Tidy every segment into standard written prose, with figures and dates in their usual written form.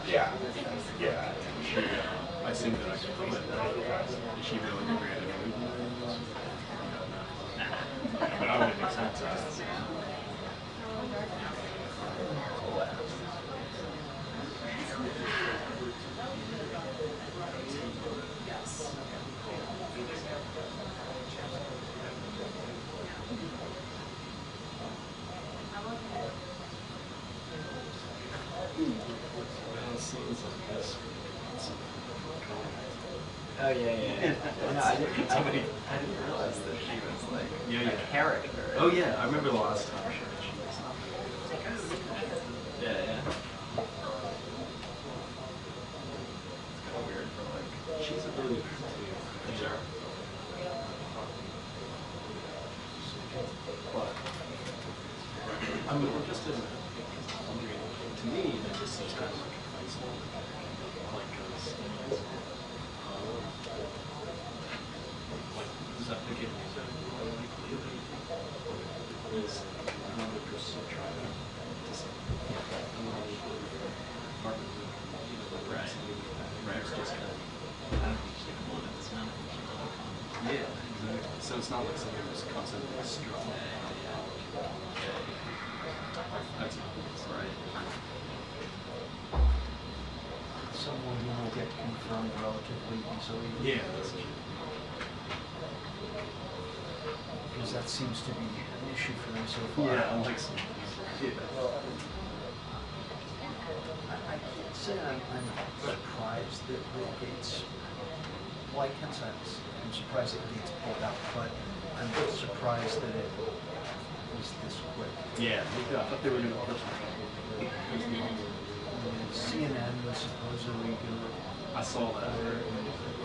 Yeah. Yeah. I assumed that I could do it. Did she really grant it? But I would accept that. Oh yeah. No, I didn't realize that she was like a character. Oh yeah, I remember the last time she was. Yeah. It's kind of weird for like. She's a really too. Sure. But I'm just wondering. To me, that just seems kind of like isolated. Like, because does that make it likely is another person trying to right. It's just kind of yeah, exactly. So it's not like something that's constantly strong. That's right. Someone who will get confirmed relatively easily. Yeah, that's true. Because that seems to be an issue for them so far. Yeah, I like some. Yeah. I can't say I'm surprised that Gaetz, well, I can't say I'm surprised that Gaetz pulled out, but I'm surprised that it was this quick. Yeah, I thought they were going to push it. CNN was supposedly going to. I saw that. I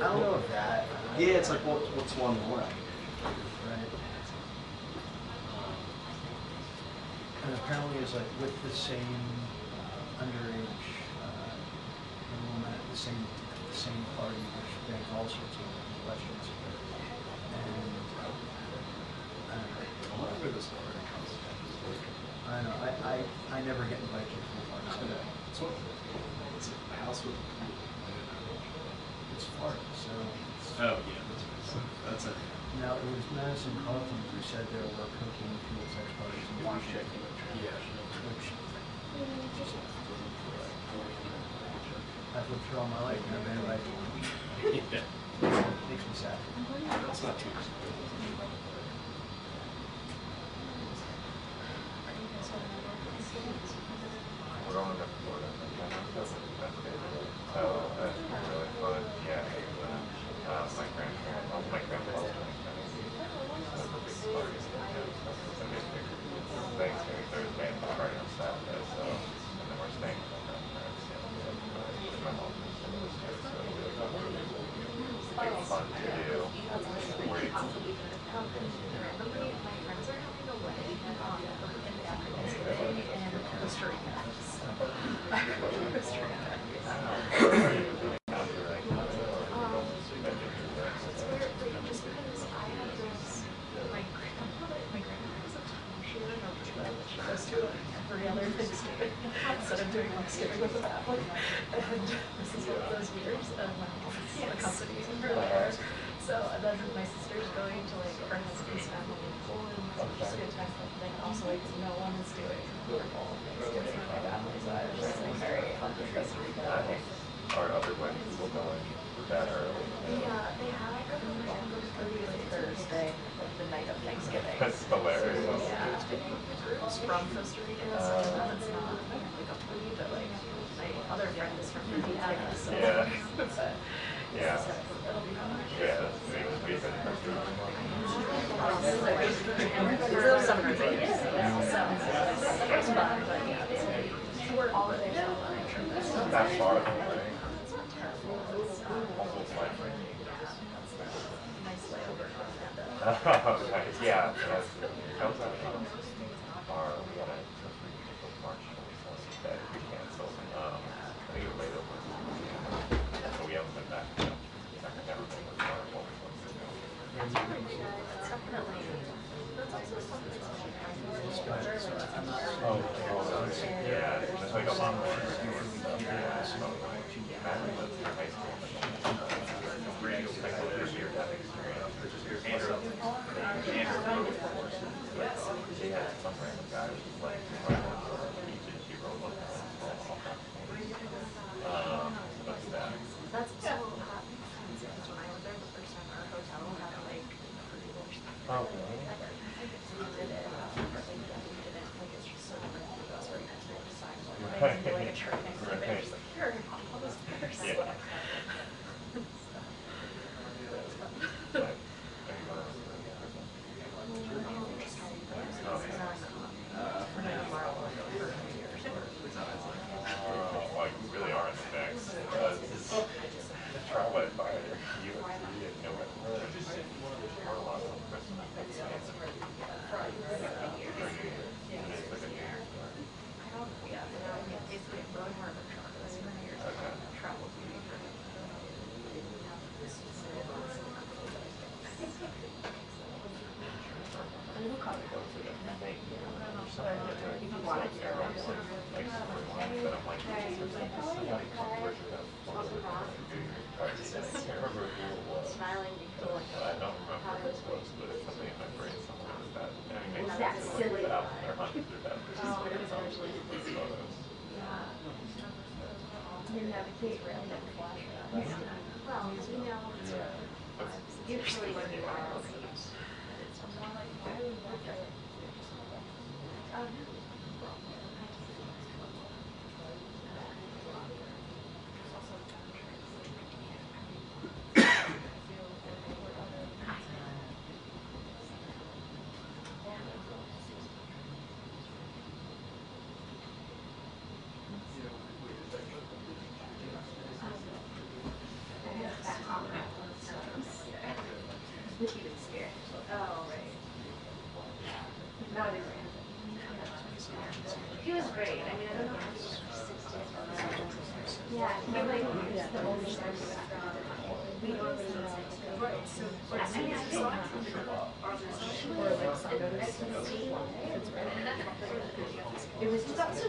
don't know if that. Yeah, it's like, what's one more? Right. And apparently it's like with the same underage woman at the same party, which begs all sorts of questions. And I remember this part. I don't know. I never get invited to the parties. It's a house with. It's Florida, so. Oh yeah, that's it. Now it was Madison Carlton who said there were cocaine fueled sex parties in Washington. Yeah. Which I've lived through all my life and I've been invited to one. Yeah. Makes me sad. That's not too much. We're going to Florida. So that's really fun. Yeah. My grandparents, my grandpa's doing the big parties. Thanksgiving Thursday and the party on Saturday. So, and then we're staying with my grandparents. My mom is so it's fun to do. Costa Rica. Every other Thanksgiving instead of doing Thanksgiving with the family. And this is one of those years of my mom's accompanying her there. So and then my sister's going to like her husband's family in Poland, so it's just a good time. But then also like no one is doing normal Thanksgiving with my family, so I was just like very happy for Costa Rica. Our other weddings will go in that early. Yeah, they have like Thursday, like the night of Thanksgiving. That's hilarious. Yeah, girls from Costa Rica, so it's not like a party, but like my other friend is from Indiana, so yeah. But Yeah. it'll be fun. Yeah, that's the thing. We've been It's summer thing, so it's fun, but yeah, it's work all day. that far away. Almost like Nice layover from Amanda. oh, nice. Yeah, yes. That was actually our March 27th that we canceled. I think it was laid over. So we haven't been back. Everything was our what we wanted to do. It's definitely, that's also something that's It's like a lot more high school. This year that experience. Andrew, they had some random guy who was like, he wrote what's that? That's so because when I went there the first time, our hotel had like Oh, it's just so like a church next to it. They're just like, here, all those pairs. Yeah. Well, you really are in the mix. The trial by fire, you didn't know what we're a lot of Christmas. Smiling before. I don't remember what it was, but it's something in my brain somewhere with that. I mean, maybe That's it's silly. like they're hunting through that. Photos. Didn't have a kid for like flash. Well, you know, usually when you are. Oh, right. Not a grand. He was great. I mean, I don't know how he was 60. Yeah, he like the only we normally right. So, I mean, I think it was just also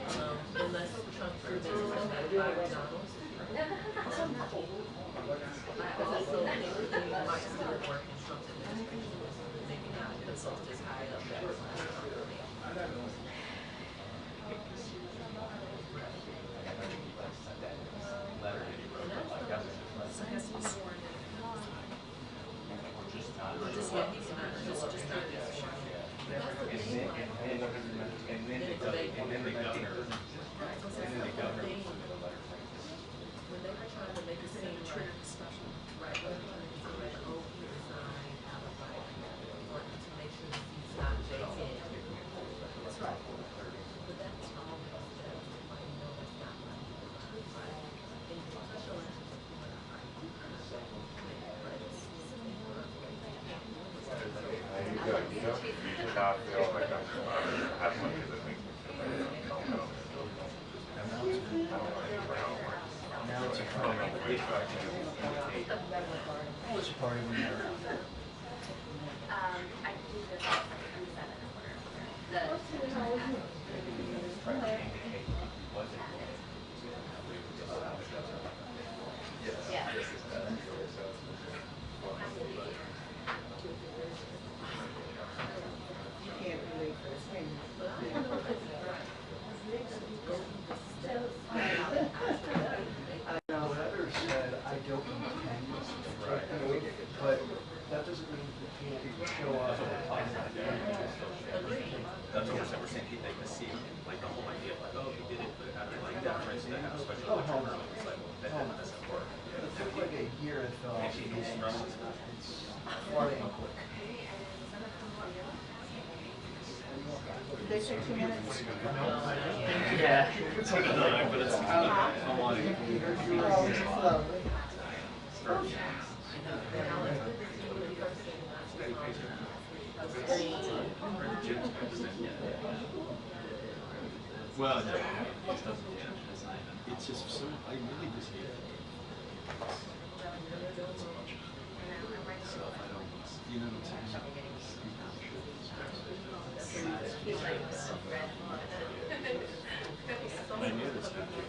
so unless Trump proves that McDonald's. Because I still think they might still work in Trump's administration, maybe not consult as high up as Yeah. It's like a but it's I'm wanting well, no, it just doesn't, yeah. it's just so, I really just hate it. It's a bunch of stuff I don't, you know what I'm saying? I knew this happened.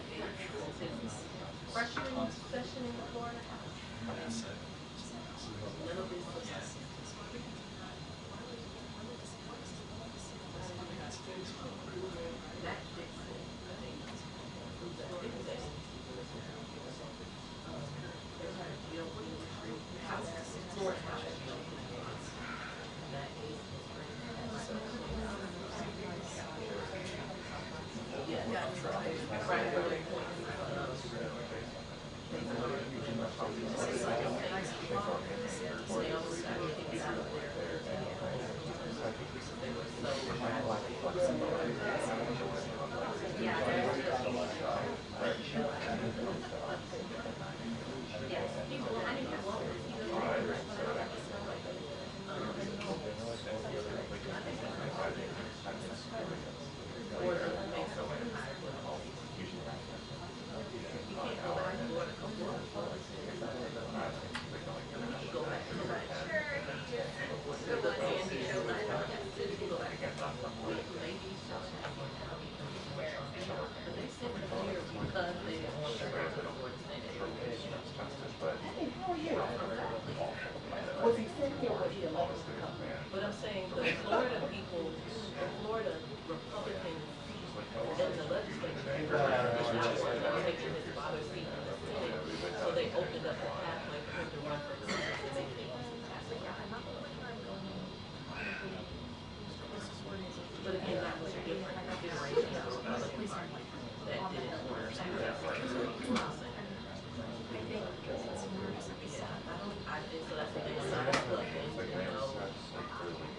Freshman session in Florida. Yes, Little business. Matt Gaetz, I think. Who's that? Who's that? Florida. Matt Gaetz. Yeah. Right. But I'm saying the Florida people, the Florida Republicans in the legislature, taking his father's seat in the Senate, so they opened up a pathway for him to run for the Senate to make things happen. But again, that was a different generation of Republicans that didn't work. I think so. That's the thing. Some stuff is, you know,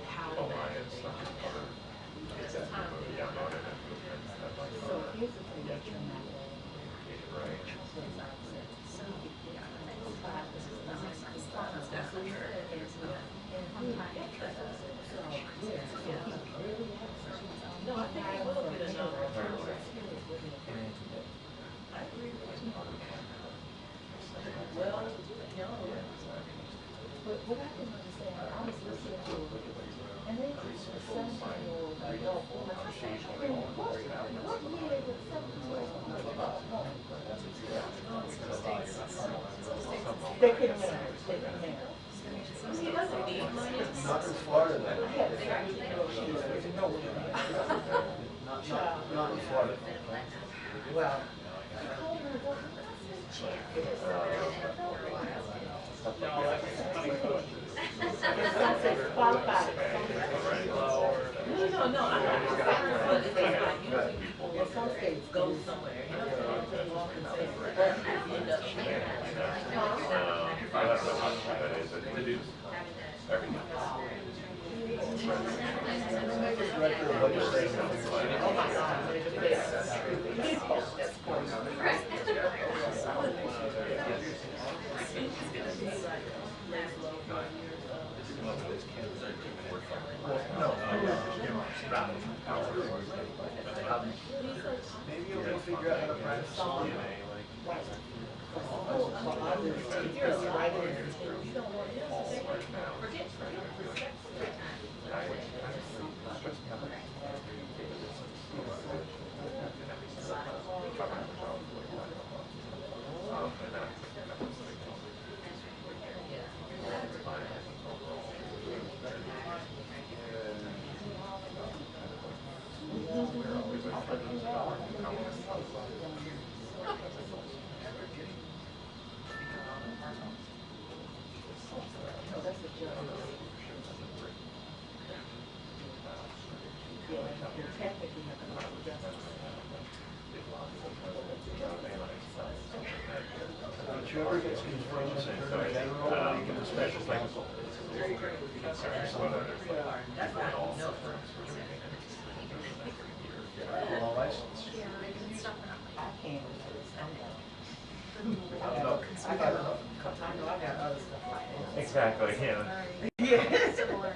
how bad they are. It's a time they are. So here's the thing that you're not That's what we said. No, I think it will get a number of votes. I agree with you. Well, no. But what I can understand, I was listening to, and they just a 17-year-old adult woman. I said, what year is a 17-year-old adult? They can marry. They can marry. He doesn't need money. Not in Florida, then. Not in Florida. Well, qualified. No, I'm not. But it's like usually people go somewhere, you know, so walk and say, but end up here. Director of legislation. Oh my Maybe you'll figure out how to practice song. Don't you ever get confirmed as Attorney General, you get a special counsel. Law license. I can't. I got other stuff like that. Exactly, yeah. Yeah. Similar.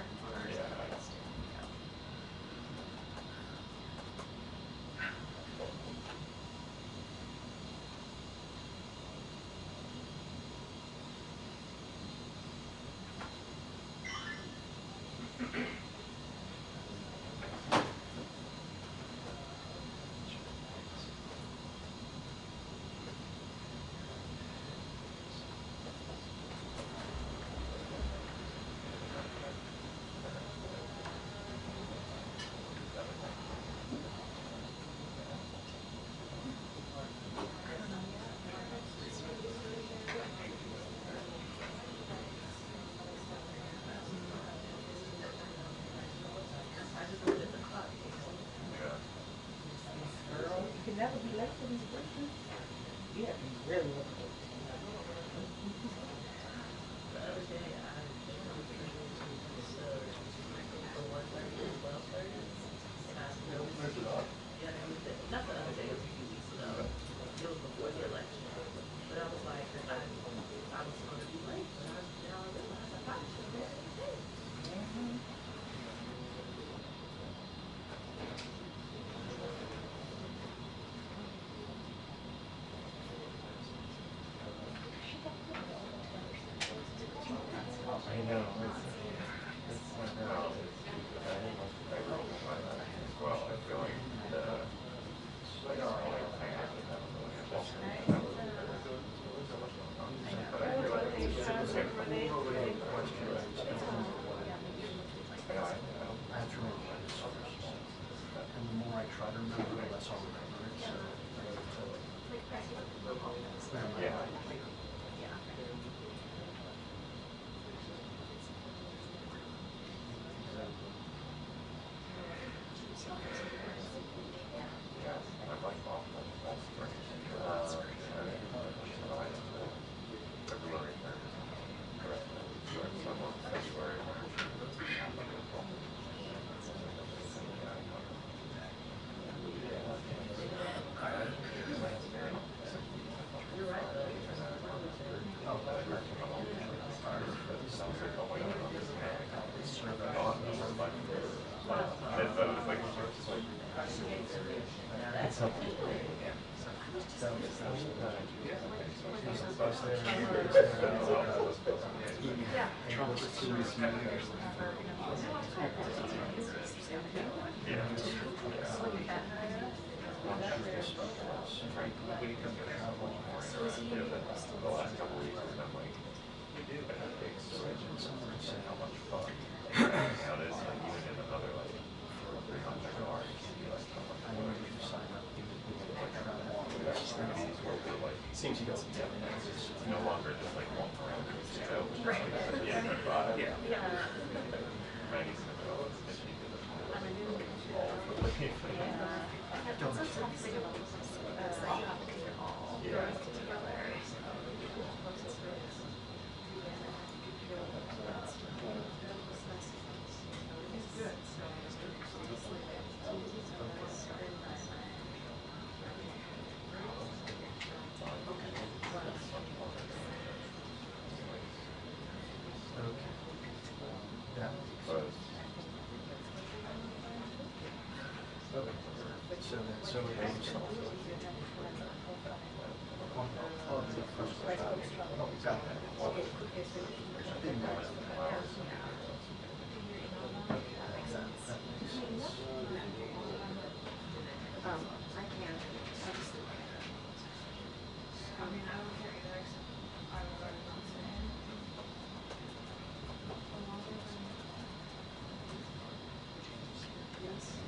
never be late for these briefings. You have to be really looking for The other day, I from 1:30 to 12:30, and I noticed, yeah, it was not the other day, it was a few weeks ago. It was before the election, but I was like, I was going to be late, but now I realize I probably should have been late. I know. It's like, no, I think most people are going to find that as well. I feel like like, I actually have a really good but I feel like it's just I have to remember this first. And the more I try to remember, the less I'll remember it. So yeah. Yeah, I like all spring. February, correct. Someone February, the last couple of weeks has been like a big switch in some ways and how much fun now it is, like even in another like 300 hours, you like how much fun activities where we're like Seems you got some time. it's no longer just like one parameter, you know, which is like the end of five. Yeah. Maggie said, oh, it's fishy because it's all for It's a tough thing about this, you have to do it all yeah. together. So it goes I can't. I mean, I don't care either, except I would rather not say. Yes.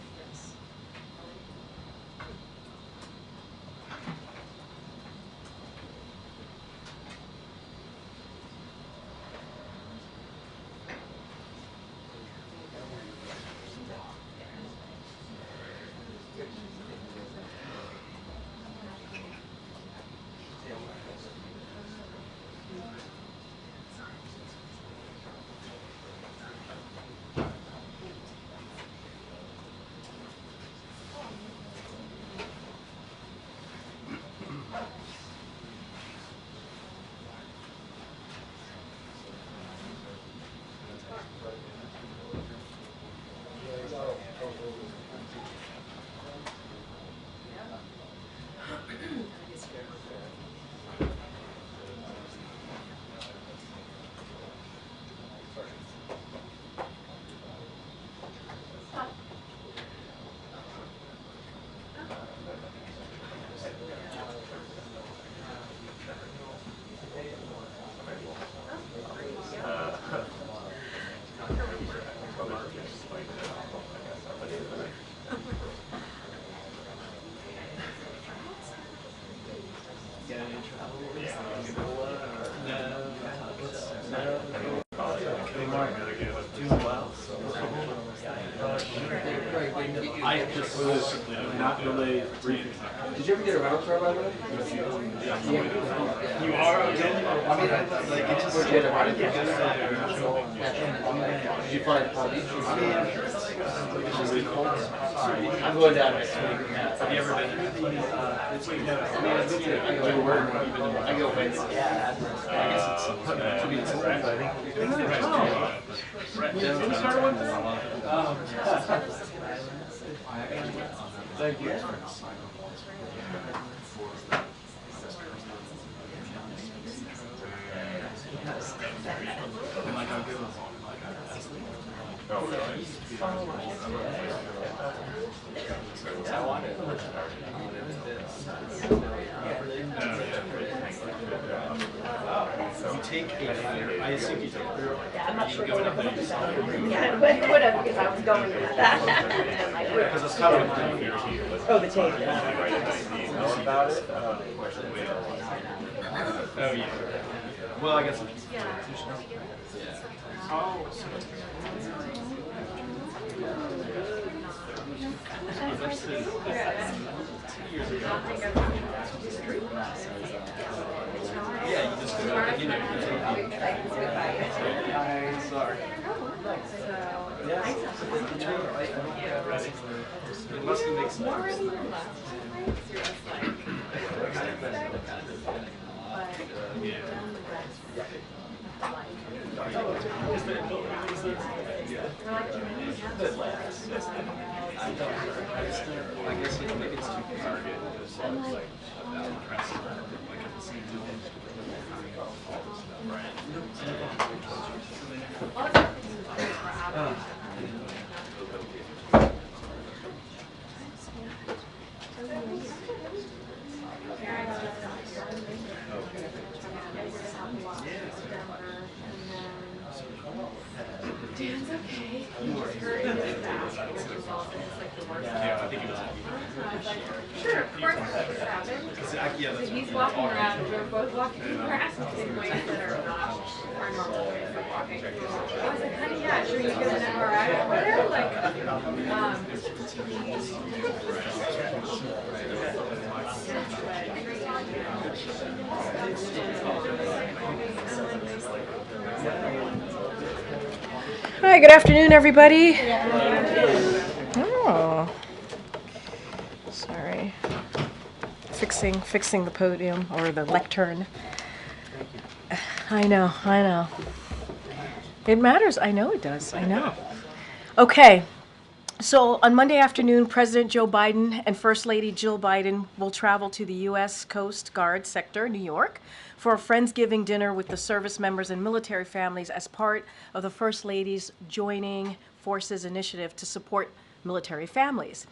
Get any travel? Angola or doing well. I just not delay briefings. Did you ever get a rental car, by the way? You are again? I mean, like, it's where'd you get a rental car? Did you fly to Palm Beach? I'm going down next week. Have you ever been? I go Wednesday. Yeah. I guess it's to be told, but I think. Thank you. Oh, really? You take a I assume you take I'm not sure. go in up there. Yeah, but would have because I was going with that. Because it's kind of Oh, the tape. About it? oh yeah. Well, I guess. Yeah, you just go, you know, sorry. It must make sense. I guess maybe it's too target. It's like about press, like at the same Dan's okay. Yeah, I think it was. Sure, of course it's happened. Yeah, So he's walking around, we're both walking around in ways that are not our normal ways of walking. I was like, honey, yeah, sure you get an MRI over there? Like, Hi, good afternoon, everybody. Oh, sorry. Fixing the podium or the lectern. I know. It matters. I know it does. I know. Okay. So on Monday afternoon, President Joe Biden and First Lady Jill Biden will travel to the U.S. Coast Guard sector, New York, for a Friendsgiving dinner with the service members and military families as part of the First Lady's Joining Forces initiative to support military families.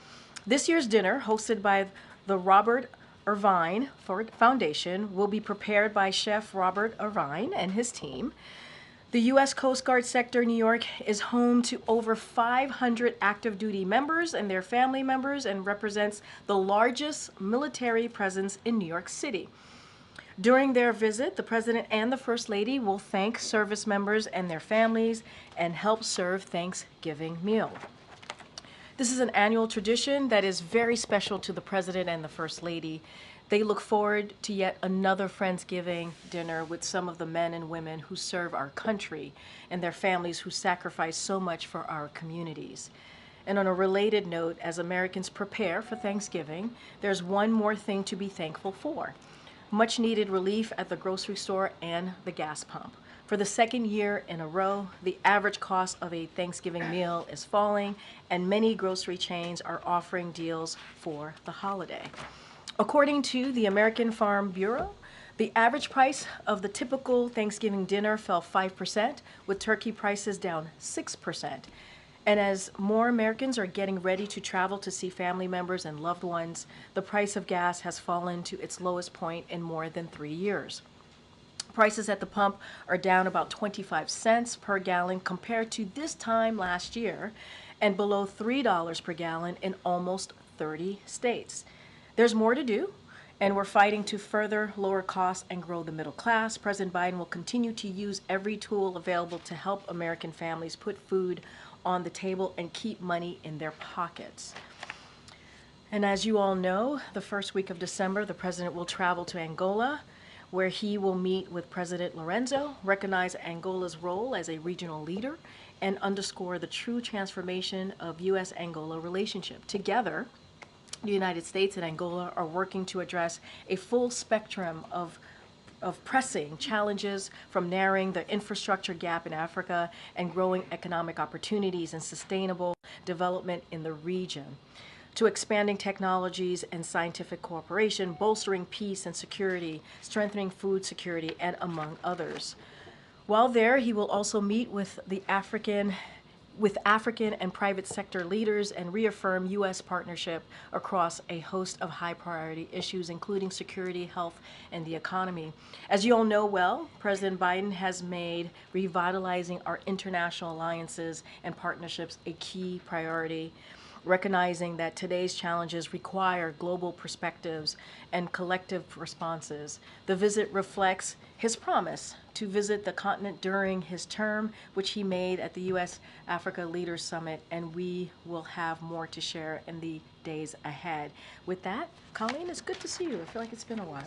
This year's dinner, hosted by the Robert Irvine Foundation, will be prepared by Chef Robert Irvine and his team. The U.S. Coast Guard sector, New York, is home to over 500 active duty members and their family members and represents the largest military presence in New York City. During their visit, the President and the First Lady will thank service members and their families and help serve Thanksgiving meal. This is an annual tradition that is very special to the President and the First Lady. They look forward to yet another Friendsgiving dinner with some of the men and women who serve our country and their families who sacrifice so much for our communities. And on a related note, as Americans prepare for Thanksgiving, there's one more thing to be thankful for: much needed relief at the grocery store and the gas pump. For the second year in a row, the average cost of a Thanksgiving meal is falling, and many grocery chains are offering deals for the holiday. According to the American Farm Bureau, the average price of the typical Thanksgiving dinner fell 5%, with turkey prices down 6%. And as more Americans are getting ready to travel to see family members and loved ones, the price of gas has fallen to its lowest point in more than 3 years. Prices at the pump are down about 25 cents per gallon compared to this time last year, and below $3 per gallon in almost 30 states. There's more to do, and we're fighting to further lower costs and grow the middle class. President Biden will continue to use every tool available to help American families put food on the table and keep money in their pockets. And as you all know, the first week of December, the president will travel to Angola, where he will meet with President Lorenzo, recognize Angola's role as a regional leader, and underscore the true transformation of U.S.-Angola relationship. Together, the United States and Angola are working to address a full spectrum of pressing challenges, from narrowing the infrastructure gap in Africa and growing economic opportunities and sustainable development in the region, to expanding technologies and scientific cooperation, bolstering peace and security, strengthening food security, and among others. While there, he will also meet with African and private sector leaders and reaffirm U.S. partnership across a host of high priority issues, including security, health, and the economy. As you all know well, President Biden has made revitalizing our international alliances and partnerships a key priority, recognizing that today's challenges require global perspectives and collective responses. The visit reflects his promise to visit the continent during his term, which he made at the U.S.-Africa Leaders Summit, and we will have more to share in the days ahead. With that, Colleen, it's good to see you. I feel like it's been a while.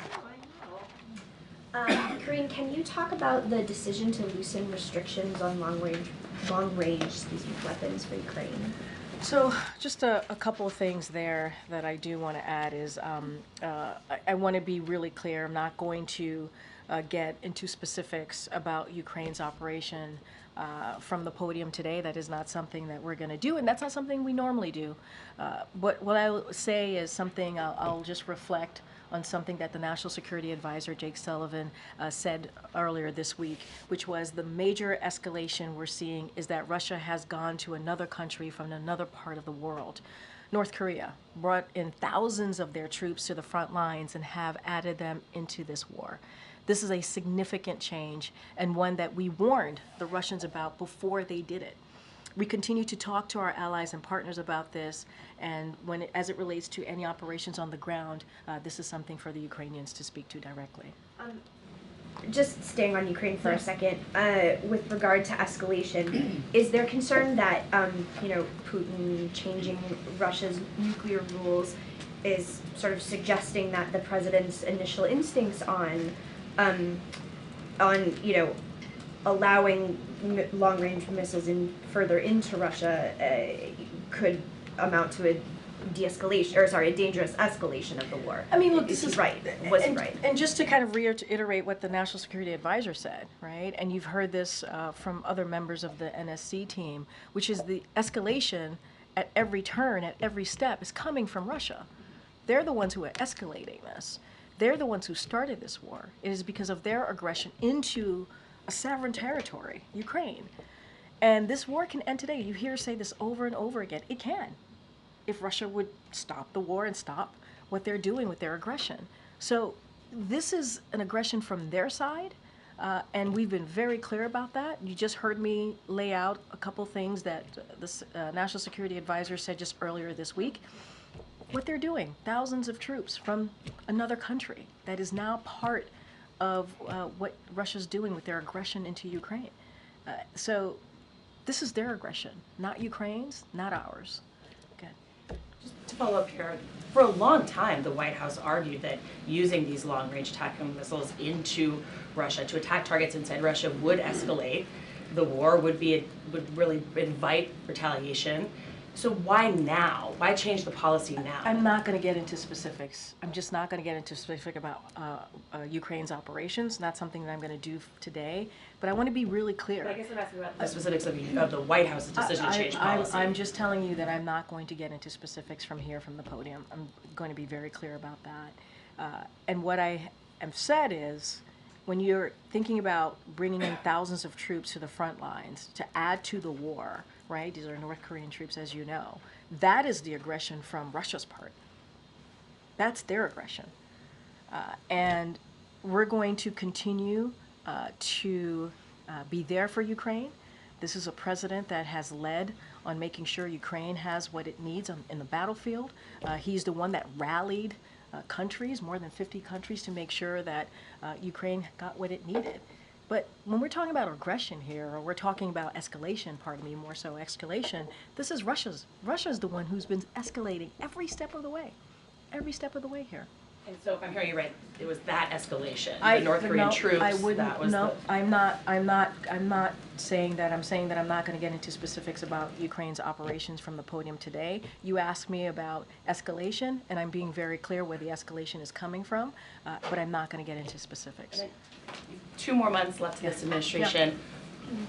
Karine, can you talk about the decision to loosen restrictions on long-range weapons for Ukraine? So just a couple of things there that I do want to add is I want to be really clear. I'm not going to get into specifics about Ukraine's operation from the podium today. That is not something that we're going to do, and that's not something we normally do. But what I will say is something I'll just reflect on something that the National Security Advisor, Jake Sullivan, said earlier this week, which was the major escalation we're seeing is that Russia has gone to another country from another part of the world. North Korea brought in thousands of their troops to the front lines and have added them into this war. This is a significant change, and one that we warned the Russians about before they did it. We continue to talk to our allies and partners about this, and as it relates to any operations on the ground, this is something for the Ukrainians to speak to directly. Just staying on Ukraine for a second, with regard to escalation, is there concern that Putin changing Russia's nuclear rules is sort of suggesting that the president's initial instincts on allowing long-range missiles further into Russia could amount to a a dangerous escalation of the war? I mean, look, is this is right. Was he right? And just to kind of reiterate what the National Security Advisor said, right? And you've heard this from other members of the NSC team, which is the escalation at every turn, at every step, is coming from Russia. They're the ones who are escalating this. They're the ones who started this war. It is because of their aggression into a sovereign territory, Ukraine. And this war can end today. You hear say this over and over again. It can, if Russia would stop the war and stop what they're doing with their aggression. So this is an aggression from their side, and we've been very clear about that. You just heard me lay out a couple things that the National Security Advisor said just earlier this week. What they're doing, thousands of troops from another country that is now part of what Russia's doing with their aggression into Ukraine. So this is their aggression, not Ukraine's, not ours. Okay. Just to follow up here, for a long time, the White House argued that using these long-range tactical missiles into Russia to attack targets inside Russia would escalate the war, would really invite retaliation. So why now? Why change the policy now? I'm not going to get into specifics. I'm just not going to get into specific about Ukraine's operations. Not something that I'm going to do today. But I want to be really clear. But I guess I'm asking about the specifics of the White House's decision to change policy. I'm just telling you that I'm not going to get into specifics from here, from the podium. I'm going to be very clear about that. And what I have said is, when you're thinking about bringing in thousands of troops to the front lines to add to the war, right? These are North Korean troops, as you know. That is the aggression from Russia's part. That's their aggression. And we're going to continue to be there for Ukraine. This is a president that has led on making sure Ukraine has what it needs in the battlefield. He's the one that rallied countries, more than 50 countries, to make sure that Ukraine got what it needed. But when we're talking about aggression here, or we're talking about escalation, pardon me, more so escalation, this is Russia's the one who's been escalating every step of the way here. And so if I'm hearing you right, it was that escalation, I- the North Korean no, troops, I wouldn't, that was no, the. I'm not saying that. I'm saying that I'm not gonna get into specifics about Ukraine's operations from the podium today. You asked me about escalation, and I'm being very clear where the escalation is coming from, but I'm not gonna get into specifics. 2 more months left to this administration.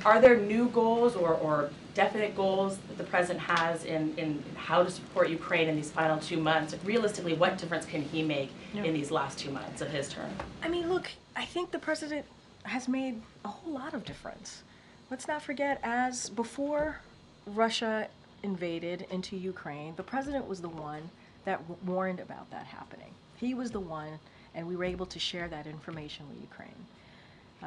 Are there new goals or definite goals that the president has in how to support Ukraine in these final 2 months? Realistically, what difference can he make in these last 2 months of his term? I mean, look, I think the president has made a whole lot of difference. Let's not forget, as before Russia invaded into Ukraine, the president was the one that warned about that happening. He was the one, and we were able to share that information with Ukraine.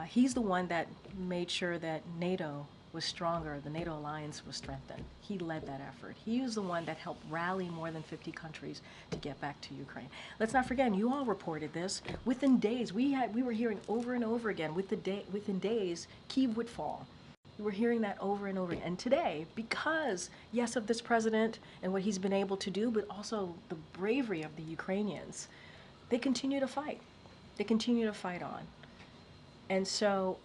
He's the one that made sure that NATO was stronger, the NATO alliance was strengthened. He led that effort. He was the one that helped rally more than 50 countries to get back to Ukraine. Let's not forget, and you all reported this, within days, we were hearing over and over again, within days, Kyiv would fall. We were hearing that over and over again. And today, because, yes, of this president and what he's been able to do, but also the bravery of the Ukrainians, they continue to fight. They continue to fight on. And so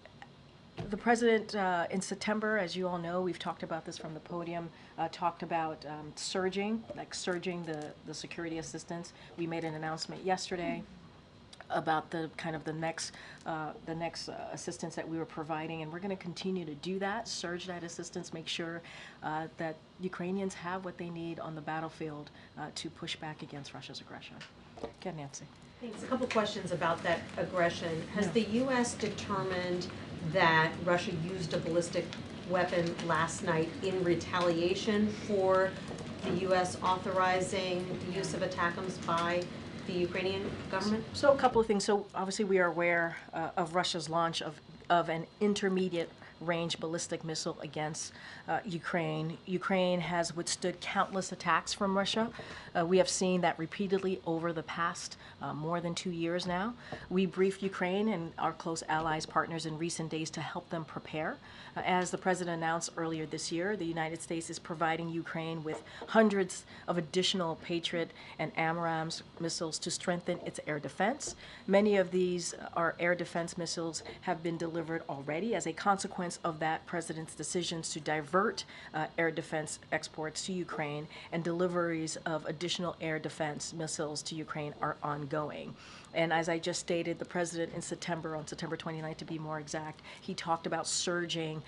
the president in September, as you all know, we've talked about this from the podium, talked about surging the security assistance. We made an announcement yesterday about the kind of the next assistance that we were providing, and we're going to continue to do that, surge that assistance, make sure that Ukrainians have what they need on the battlefield to push back against Russia's aggression. Go ahead, Nancy. Thanks. A couple questions about that aggression. Has the U.S. determined that Russia used a ballistic weapon last night in retaliation for the U.S. authorizing the use of ATACMS by the Ukrainian government? So a couple of things. So obviously we are aware of Russia's launch of an intermediate range ballistic missile against Ukraine. Ukraine has withstood countless attacks from Russia. We have seen that repeatedly over the past more than 2 years now. We briefed Ukraine and our close allies, partners in recent days to help them prepare. As the president announced earlier this year, the United States is providing Ukraine with hundreds of additional Patriot and AMRAAMS missiles to strengthen its air defense. Many of these air defense missiles have been delivered already as a consequence of that president's decisions to divert air defense exports to Ukraine, and deliveries of additional air defense missiles to Ukraine are ongoing. And as I just stated, the president in September, on September 29th to be more exact, he talked about surging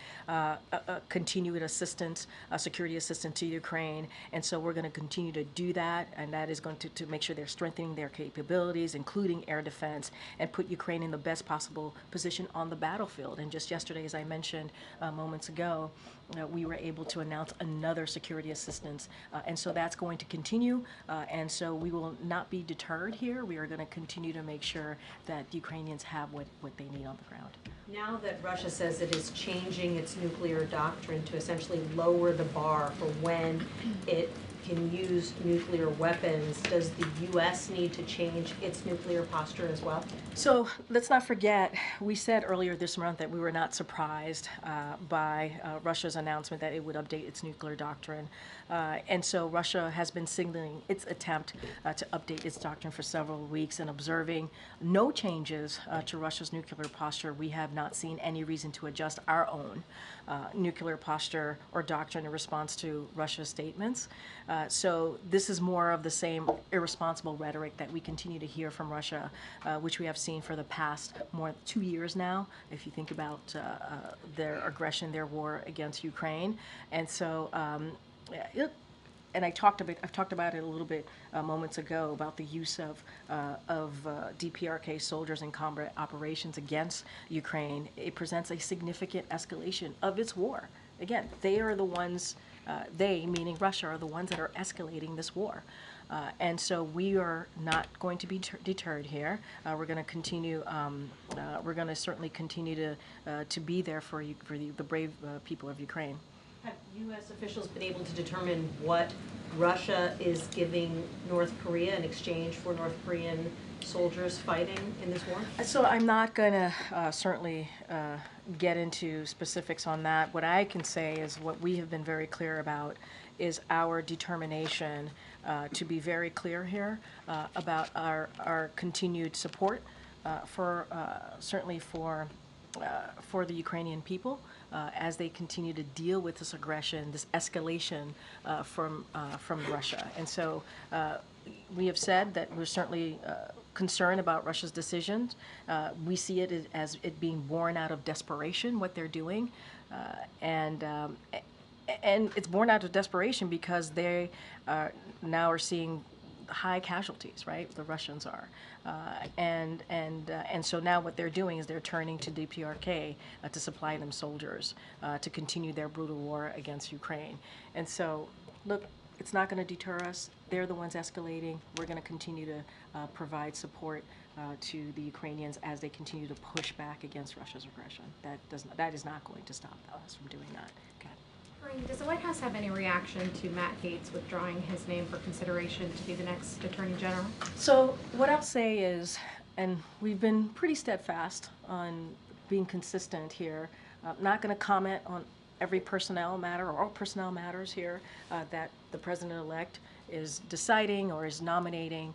continued assistance, security assistance to Ukraine. And so we're going to continue to do that, and that is going to make sure they're strengthening their capabilities, including air defense, and put Ukraine in the best possible position on the battlefield. And just yesterday, as I mentioned moments ago, we were able to announce another security assistance. And so that's going to continue. And so we will not be deterred here. We are going to continue to make sure that Ukrainians have what they need on the ground. Now that Russia says it is changing its nuclear doctrine to essentially lower the bar for when it can use nuclear weapons, does the U.S. need to change its nuclear posture as well? So let's not forget, we said earlier this month that we were not surprised by Russia's announcement that it would update its nuclear doctrine. And so Russia has been signaling its attempt to update its doctrine for several weeks, and observing no changes to Russia's nuclear posture. We have not seen any reason to adjust our own nuclear posture or doctrine in response to Russia's statements. So this is more of the same irresponsible rhetoric that we continue to hear from Russia, which we have seen for the past more 2 years now, if you think about their aggression, their war against Ukraine. And so, and I've talked about it a little bit moments ago about the use of DPRK soldiers in combat operations against Ukraine. It presents a significant escalation of its war. Again, they are the ones, they, meaning Russia, are the ones that are escalating this war. And so we are not going to be deterred here. We're going to continue, we're going to certainly continue to be there for the brave people of Ukraine. Have U.S. officials been able to determine what Russia is giving North Korea in exchange for North Korean soldiers fighting in this war? So I'm not going to certainly get into specifics on that. What I can say is what we have been very clear about is our determination to be very clear here about our continued support for certainly for the Ukrainian people as they continue to deal with this aggression, this escalation from Russia. And so we have said that we're certainly concerned about Russia's decisions. We see it as it being born out of desperation, what they're doing, and it's born out of desperation because they now are seeing high casualties, right? The Russians are, and so now what they're doing is they're turning to DPRK to supply them soldiers to continue their brutal war against Ukraine. And so, look, it's not going to deter us. They're the ones escalating. We're going to continue to provide support to the Ukrainians as they continue to push back against Russia's aggression. That is not going to stop us from doing that. Okay. Karine, does the White House have any reaction to Matt Gaetz withdrawing his name for consideration to be the next Attorney General? So what I'll say is, and we've been pretty steadfast on being consistent here, not going to comment on every personnel matter or all personnel matters here that the president-elect is deciding or is nominating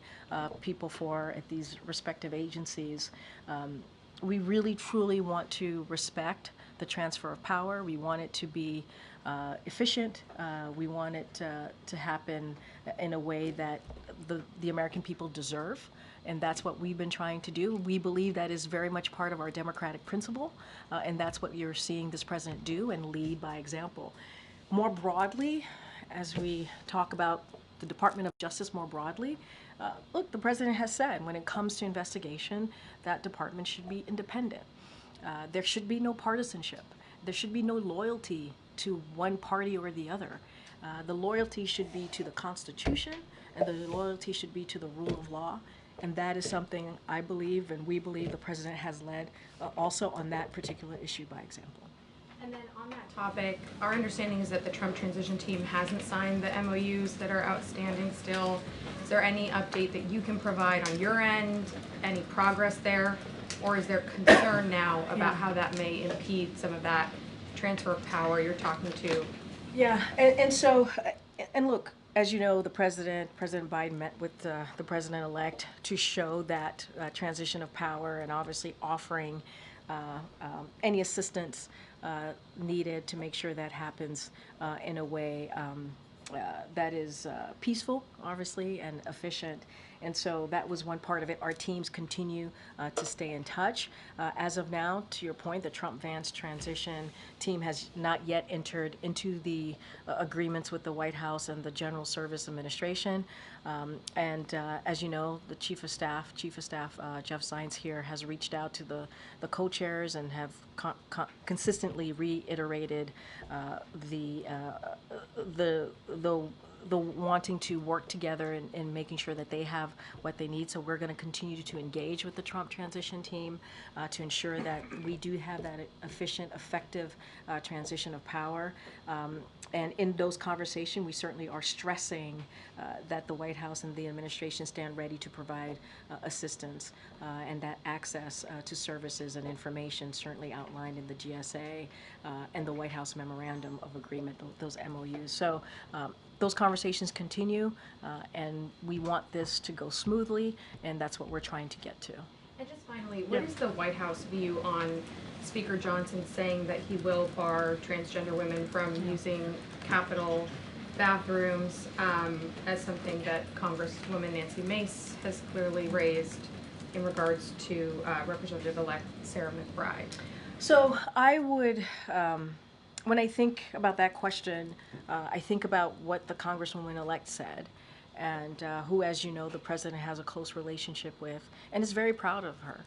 people for at these respective agencies. We really, truly want to respect the transfer of power. We want it to be efficient. We want it to happen in a way that the American people deserve. And that's what we've been trying to do. We believe that is very much part of our democratic principle, and that's what you're seeing this president do and lead by example. More broadly, as we talk about the Department of Justice more broadly, look, the president has said when it comes to investigation, that department should be independent. There should be no partisanship. There should be no loyalty to one party or the other. The loyalty should be to the Constitution, and the loyalty should be to the rule of law. And that is something I believe and we believe the president has led also on that particular issue by example. And then on that topic, our understanding is that the Trump transition team hasn't signed the MOUs that are outstanding still. Is there any update that you can provide on your end, any progress there? Or is there concern now about how that may impede some of that transfer of power you're talking to? Yeah, and so, and look, as you know, President Biden met with the president-elect to show that transition of power and obviously offering any assistance needed to make sure that happens in a way that is peaceful, obviously, and efficient. And so that was one part of it. Our teams continue to stay in touch. As of now, to your point, the Trump-Vance transition team has not yet entered into the agreements with the White House and the General Service Administration. As you know, the Chief of Staff Jeff Zients here has reached out to the co-chairs and have consistently reiterated the wanting to work together in making sure that they have what they need. So we're going to continue to engage with the Trump transition team to ensure that we do have that efficient, effective transition of power. And in those conversations, we certainly are stressing that the White House and the administration stand ready to provide assistance and that access to services and information certainly outlined in the GSA and the White House Memorandum of Agreement, those MOUs. So those conversations continue, and we want this to go smoothly, and that's what we're trying to get to. And just finally, what is the White House view on Speaker Johnson saying that he will bar transgender women from using Capitol bathrooms as something that Congresswoman Nancy Mace has clearly raised in regards to Representative-elect Sarah McBride? So I would, when I think about that question, I think about what the Congresswoman-elect said, and who, as you know, the president has a close relationship with, and is very proud of her.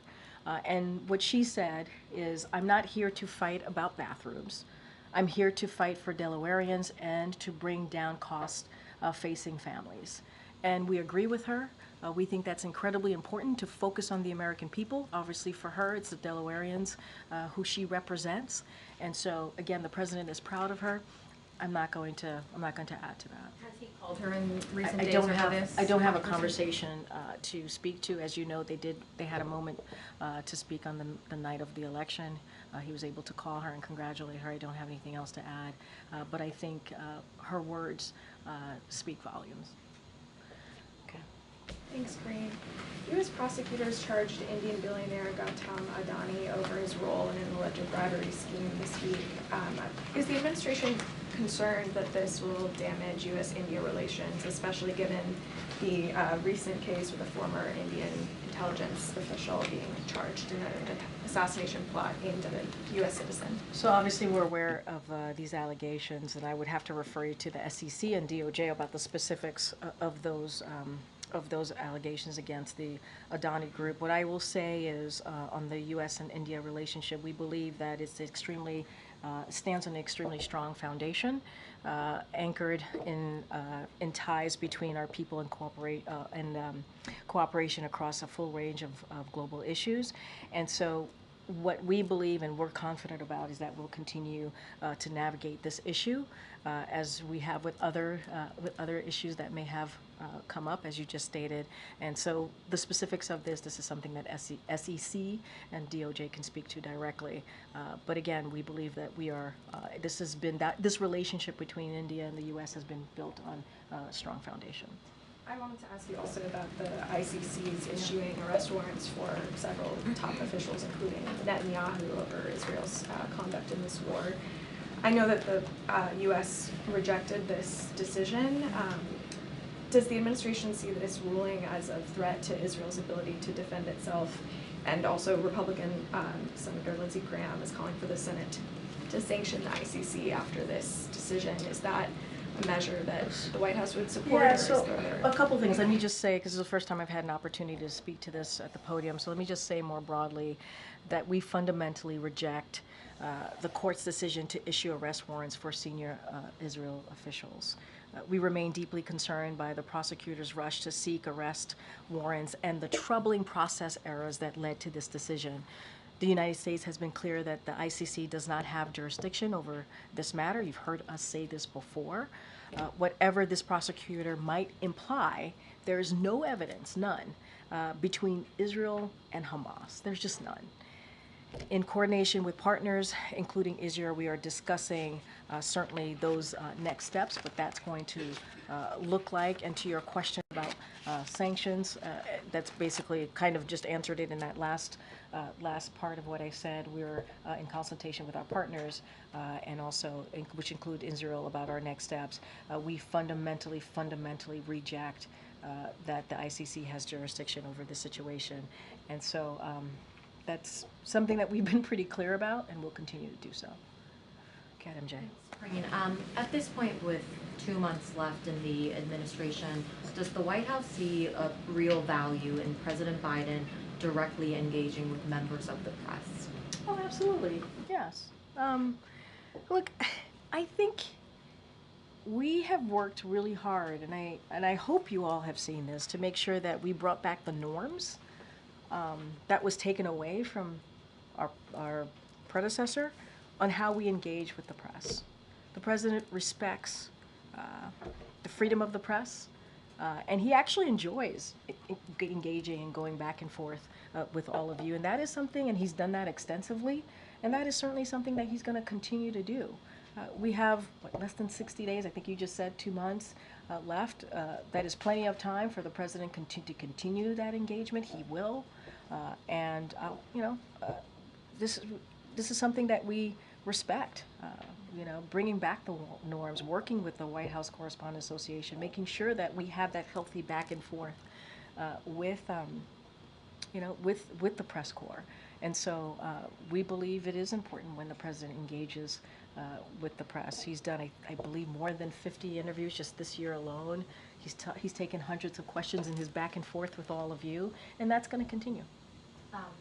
And what she said is, I'm not here to fight about bathrooms. I'm here to fight for Delawareans and to bring down costs facing families. And we agree with her. We think that's incredibly important to focus on the American people. Obviously for her, it's the Delawareans who she represents. And so, again, the president is proud of her. I'm not going to add to that. Has he called her in recent I days don't over have, this? I don't have a controversy? conversation to speak to. As you know, they had a moment to speak on the night of the election. He was able to call her and congratulate her. I don't have anything else to add, but I think her words speak volumes. Okay. Thanks, Karine. U.S. prosecutors charged Indian billionaire Gautam Adani over his role in an alleged bribery scheme this week. Is the administration concerned that this will damage U.S.-India relations, especially given the recent case with a former Indian intelligence official being charged in an assassination plot aimed at a U.S. citizen? So obviously we're aware of these allegations, and I would have to refer you to the SEC and DOJ about the specifics of those allegations against the Adani Group. What I will say is on the U.S. and India relationship, we believe that it's extremely stands on an extremely strong foundation, anchored in ties between our people and cooperation across a full range of global issues. And so what we believe and we're confident about is that we'll continue to navigate this issue as we have with other issues that may have come up, as you just stated. And so the specifics of this is something that SEC and DOJ can speak to directly. But again, we believe that we are, this relationship between India and the U.S. has been built on a strong foundation. I wanted to ask you also about the ICC's issuing arrest warrants for several top officials, including Netanyahu, over Israel's conduct in this war. I know that the U.S. rejected this decision. Does the administration see this ruling as a threat to Israel's ability to defend itself? And also Republican Senator Lindsey Graham is calling for the Senate to sanction the ICC after this decision. Is that a measure that the White House would support? Yeah, so a couple things. Let me just say, because this is the first time I've had an opportunity to speak to this at the podium, so let me just say more broadly that we fundamentally reject the court's decision to issue arrest warrants for senior Israel officials. We remain deeply concerned by the prosecutor's rush to seek arrest warrants and the troubling process errors that led to this decision. The United States has been clear that the ICC does not have jurisdiction over this matter. You've heard us say this before. Whatever this prosecutor might imply, there is no evidence, none, between Israel and Hamas. There's just none. In coordination with partners, including Israel, we are discussing certainly those next steps, what that's going to look like. And to your question about sanctions, that's basically kind of just answered it in that last part of what I said. We're in consultation with our partners and also, which include Israel, about our next steps. We fundamentally reject that the ICC has jurisdiction over this situation. And so that's something that we've been pretty clear about, and we'll continue to do so. Okay, MJ. At this point, with 2 months left in the administration, does the White House see a real value in President Biden directly engaging with members of the press? Oh, absolutely. Yes. Look, I think we have worked really hard, and I hope you all have seen this, to make sure that we brought back the norms that was taken away from our predecessor on how we engage with the press. The president respects the freedom of the press, and he actually enjoys engaging and going back and forth with all of you. And that is something, and he's done that extensively, and that is certainly something that he's going to continue to do. We have less than 60 days, I think you just said 2 months left. That is plenty of time for the president to continue that engagement. He will. This is something that we respect. Bringing back the norms, working with the White House Correspondents Association, making sure that we have that healthy back and forth with the press corps. And so we believe it is important when the president engages with the press. He's done, I believe, more than 50 interviews just this year alone. He's taken hundreds of questions in his back and forth with all of you, and that's going to continue.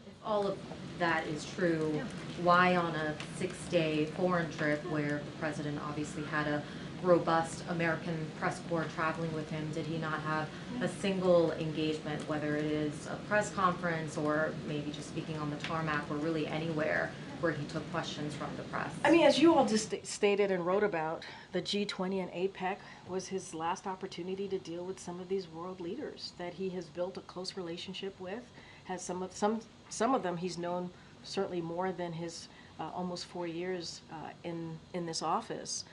If all of that is true, why on a 6-day foreign trip where the president obviously had a robust American press corps traveling with him, did he not have a single engagement, whether it is a press conference or maybe just speaking on the tarmac or really anywhere where he took questions from the press. I mean, as you all just stated and wrote about, the G20 and APEC was his last opportunity to deal with some of these world leaders that he has built a close relationship with. Has some of them he's known certainly more than his almost 4 years in this office,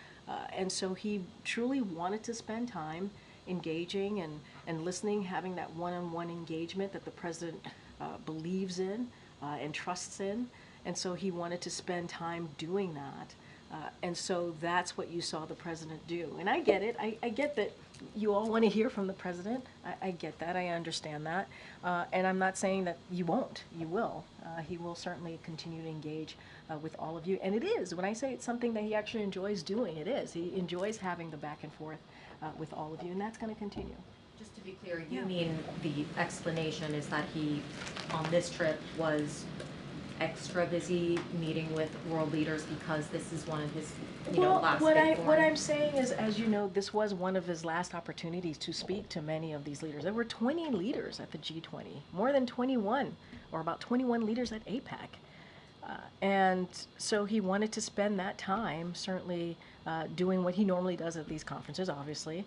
and so he truly wanted to spend time engaging and listening, having that one-on-one engagement that the president believes in and trusts in. And so he wanted to spend time doing that. And so that's what you saw the president do. And I get it. I get that you all want to hear from the president. I get that. I understand that. And I'm not saying that you won't. You will. He will certainly continue to engage with all of you. And it is. When I say it's something that he actually enjoys doing, it is. He enjoys having the back and forth with all of you. And that's going to continue. Just to be clear, you mean the explanation is that he, on this trip, was extra busy meeting with world leaders because this is one of his, last big what I'm saying is, as you know, this was one of his last opportunities to speak to many of these leaders. There were 20 leaders at the G20, more than 21, or about 21 leaders at APEC. And so he wanted to spend that time, certainly doing what he normally does at these conferences, obviously,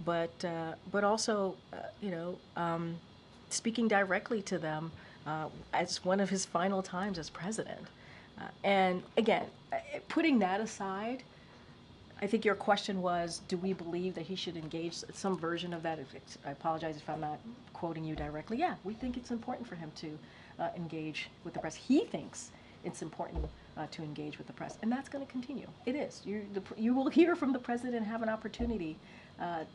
but also, speaking directly to them as one of his final times as president. And again, putting that aside, I think your question was, do we believe that he should engage some version of that? I apologize if I'm not quoting you directly. Yeah, we think it's important for him to engage with the press. He thinks it's important to engage with the press, and that's going to continue. It is. You will hear from the president and have an opportunity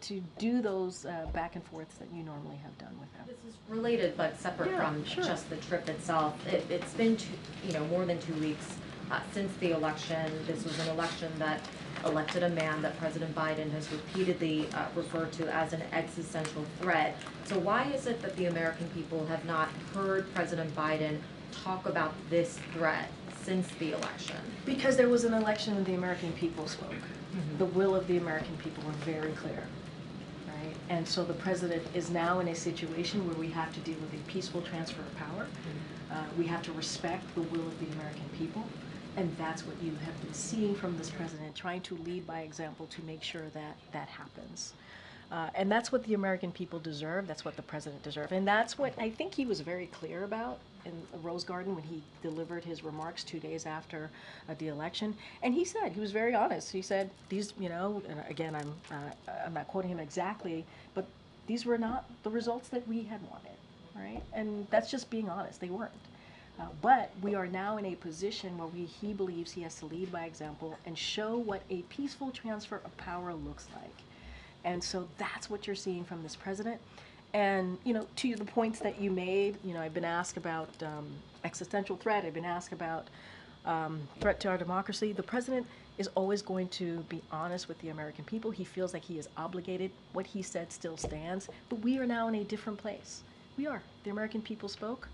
to do those back and forths that you normally have done with him. This is related but separate from just the trip itself. It's been more than 2 weeks since the election. This was an election that elected a man that President Biden has repeatedly referred to as an existential threat. So why is it that the American people have not heard President Biden talk about this threat since the election? Because there was an election and the American people spoke. The will of the American people were very clear, right? And so the president is now in a situation where we have to deal with a peaceful transfer of power. We have to respect the will of the American people. And that's what you have been seeing from this president, trying to lead by example to make sure that that happens. And that's what the American people deserve. That's what the president deserved. And that's what I think he was very clear about in Rose Garden when he delivered his remarks 2 days after the election. And he said, he was very honest. He said, these, and again, I'm not quoting him exactly, but these were not the results that we had wanted, right? And that's just being honest. They weren't. But we are now in a position where he believes he has to lead by example and show what a peaceful transfer of power looks like. And so that's what you're seeing from this president. And, to the points that you made, I've been asked about existential threat. I've been asked about threat to our democracy. The president is always going to be honest with the American people. He feels like he is obligated. What he said still stands. But we are now in a different place. We are. The American people spoke.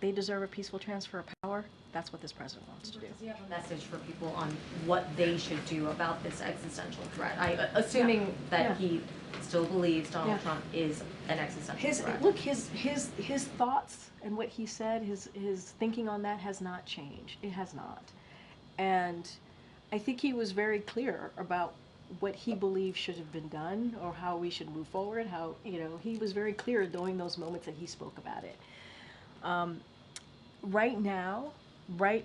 They deserve a peaceful transfer of power. That's what this president wants to do. Does he have a message for people on what they should do about this existential threat? Assuming that he still believes Donald Trump is an existential threat. Look, his thoughts and what he said, his thinking on that has not changed. It has not. And I think he was very clear about what he believes should have been done or how we should move forward. He was very clear during those moments that he spoke about it. Right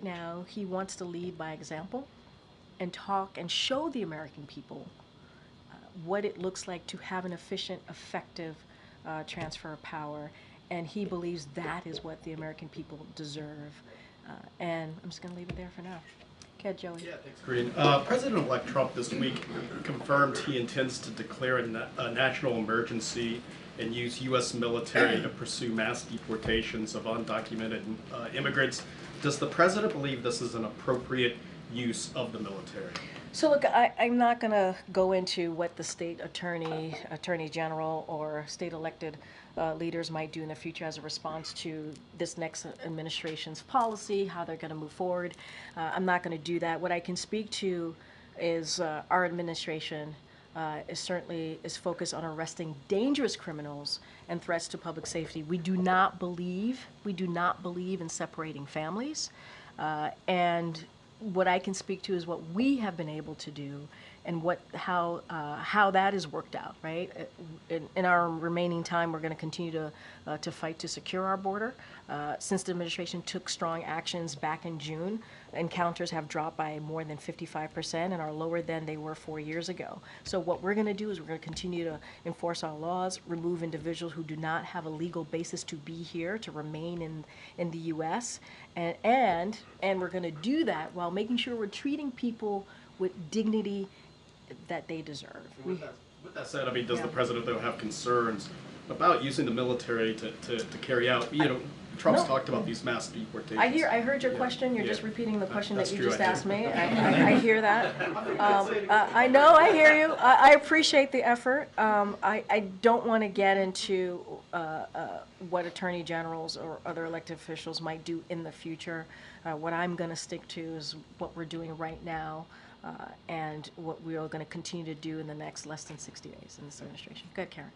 now, he wants to lead by example and talk and show the American people what it looks like to have an efficient, effective transfer of power. And he believes that is what the American people deserve. And I'm just going to leave it there for now. Okay, Joey. Yeah, thanks, Karine. President-elect Trump this week confirmed he intends to declare a national emergency and use U.S. military to pursue mass deportations of undocumented immigrants. Does the president believe this is an appropriate use of the military? So look, I'm not going to go into what the state attorney general, or state elected leaders might do in the future as a response to this next administration's policy, how they're going to move forward. I'm not going to do that. What I can speak to is our administration is focused on arresting dangerous criminals and threats to public safety. We do not believe in separating families. And what I can speak to is what we have been able to do and how that has worked out, right? In our remaining time, we're going to continue to fight to secure our border. Since the administration took strong actions back in June, encounters have dropped by more than 55% and are lower than they were 4 years ago. So what we're going to do is we're going to continue to enforce our laws, remove individuals who do not have a legal basis to be here, to remain in the U.S., and we're going to do that while making sure we're treating people with dignity that they deserve. With that said, I mean, does the president, though, have concerns about using the military to carry out, Trump's talked about these mass deportations. I heard your question. You're just repeating the question that you true, just I asked do. me. I hear that. I know, I hear you. I appreciate the effort. I don't want to get into what attorney generals or other elected officials might do in the future. What I'm going to stick to is what we're doing right now. And what we are going to continue to do in the next less than 60 days in this administration. Go ahead, Karen.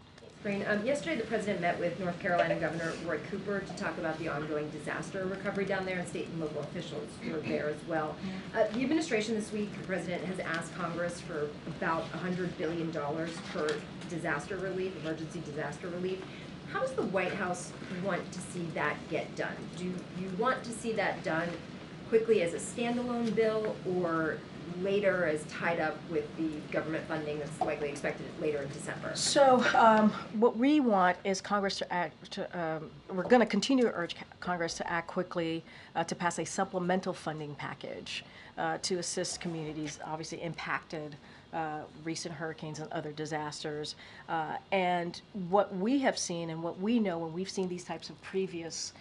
Yesterday, the president met with North Carolina Governor Roy Cooper to talk about the ongoing disaster recovery down there, and state and local officials were there as well. The administration this week, the president has asked Congress for about $100 billion for disaster relief, emergency disaster relief. How does the White House want to see that get done? Do you want to see that done quickly as a standalone bill, or later as tied up with the government funding that's likely expected later in December? So what we want is Congress to act, we're going to continue to urge Congress to act quickly to pass a supplemental funding package to assist communities obviously impacted recent hurricanes and other disasters. And what we have seen and what we know when we've seen these types of previous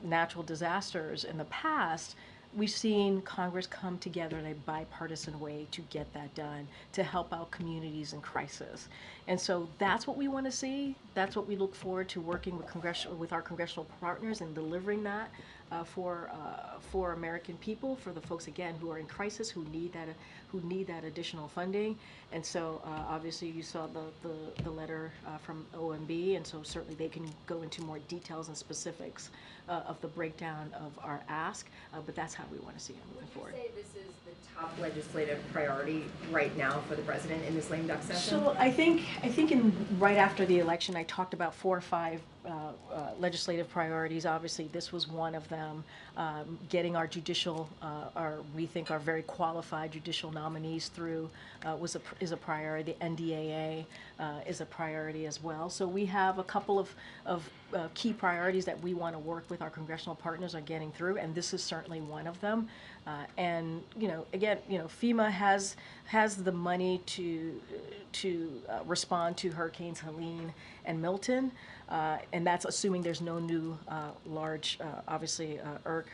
natural disasters in the past, we've seen Congress come together in a bipartisan way to get that done, to help out communities in crisis. And so that's what we want to see. That's what we look forward to working with our congressional partners and delivering that for American people, for the folks, again, who are in crisis, who need that additional funding. And so obviously you saw the letter from OMB, and so certainly they can go into more details and specifics of the breakdown of our ask, but that's how we want to see it moving forward. Would you say this is the top legislative priority right now for the president in this lame duck session? So I think right after the election, I talked about 4 or 5 legislative priorities. Obviously, this was one of them. Getting our judicial, we think our very qualified judicial nominees through is a priority. The NDAA is a priority as well. So we have a couple of key priorities that we want to work with our congressional partners on getting through, and this is certainly one of them. And again, FEMA has the money to respond to Hurricanes Helene and Milton, and that's assuming there's no new large, obviously,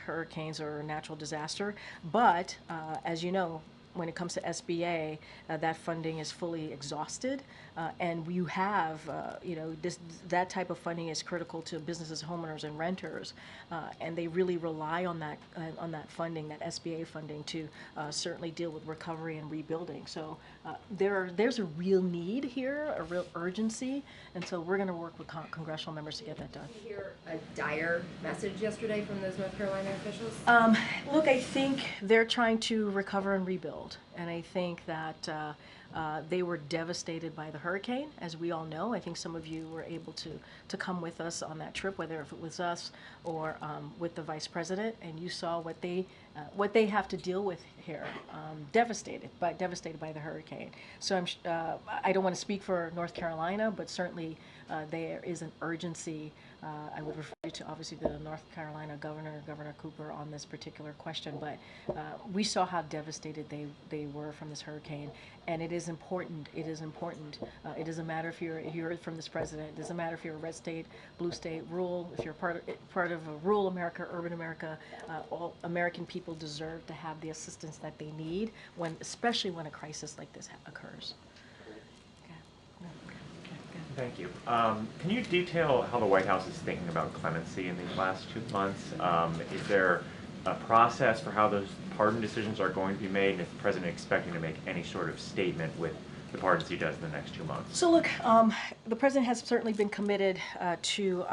hurricanes or natural disaster. But as you know, when it comes to SBA, that funding is fully exhausted, and you have, that type of funding is critical to businesses, homeowners, and renters, and they really rely on that funding, that SBA funding, to certainly deal with recovery and rebuilding. So there's a real need here, a real urgency, and so we're going to work with congressional members to get that done. Did you hear a dire message yesterday from those North Carolina officials? Look, I think they're trying to recover and rebuild. And I think that they were devastated by the hurricane, as we all know. I think some of you were able to come with us on that trip, whether if it was us or with the vice president, and you saw what they have to deal with here. Devastated by the hurricane. So I don't want to speak for North Carolina, but certainly there is an urgency. I would refer you to obviously the North Carolina Governor Cooper, on this particular question, but we saw how devastated they were from this hurricane, and it is important. It is important. It doesn't matter if you're from this president. It doesn't matter if you're a red state, blue state, rural. If you're part of a rural America, urban America, all American people deserve to have the assistance that they need especially when a crisis like this occurs. Thank you. Can you detail how the White House is thinking about clemency in these last 2 months? Is there a process for how those pardon decisions are going to be made, and is the president expecting to make any sort of statement with the pardons he does in the next 2 months? So look, the president has certainly been committed to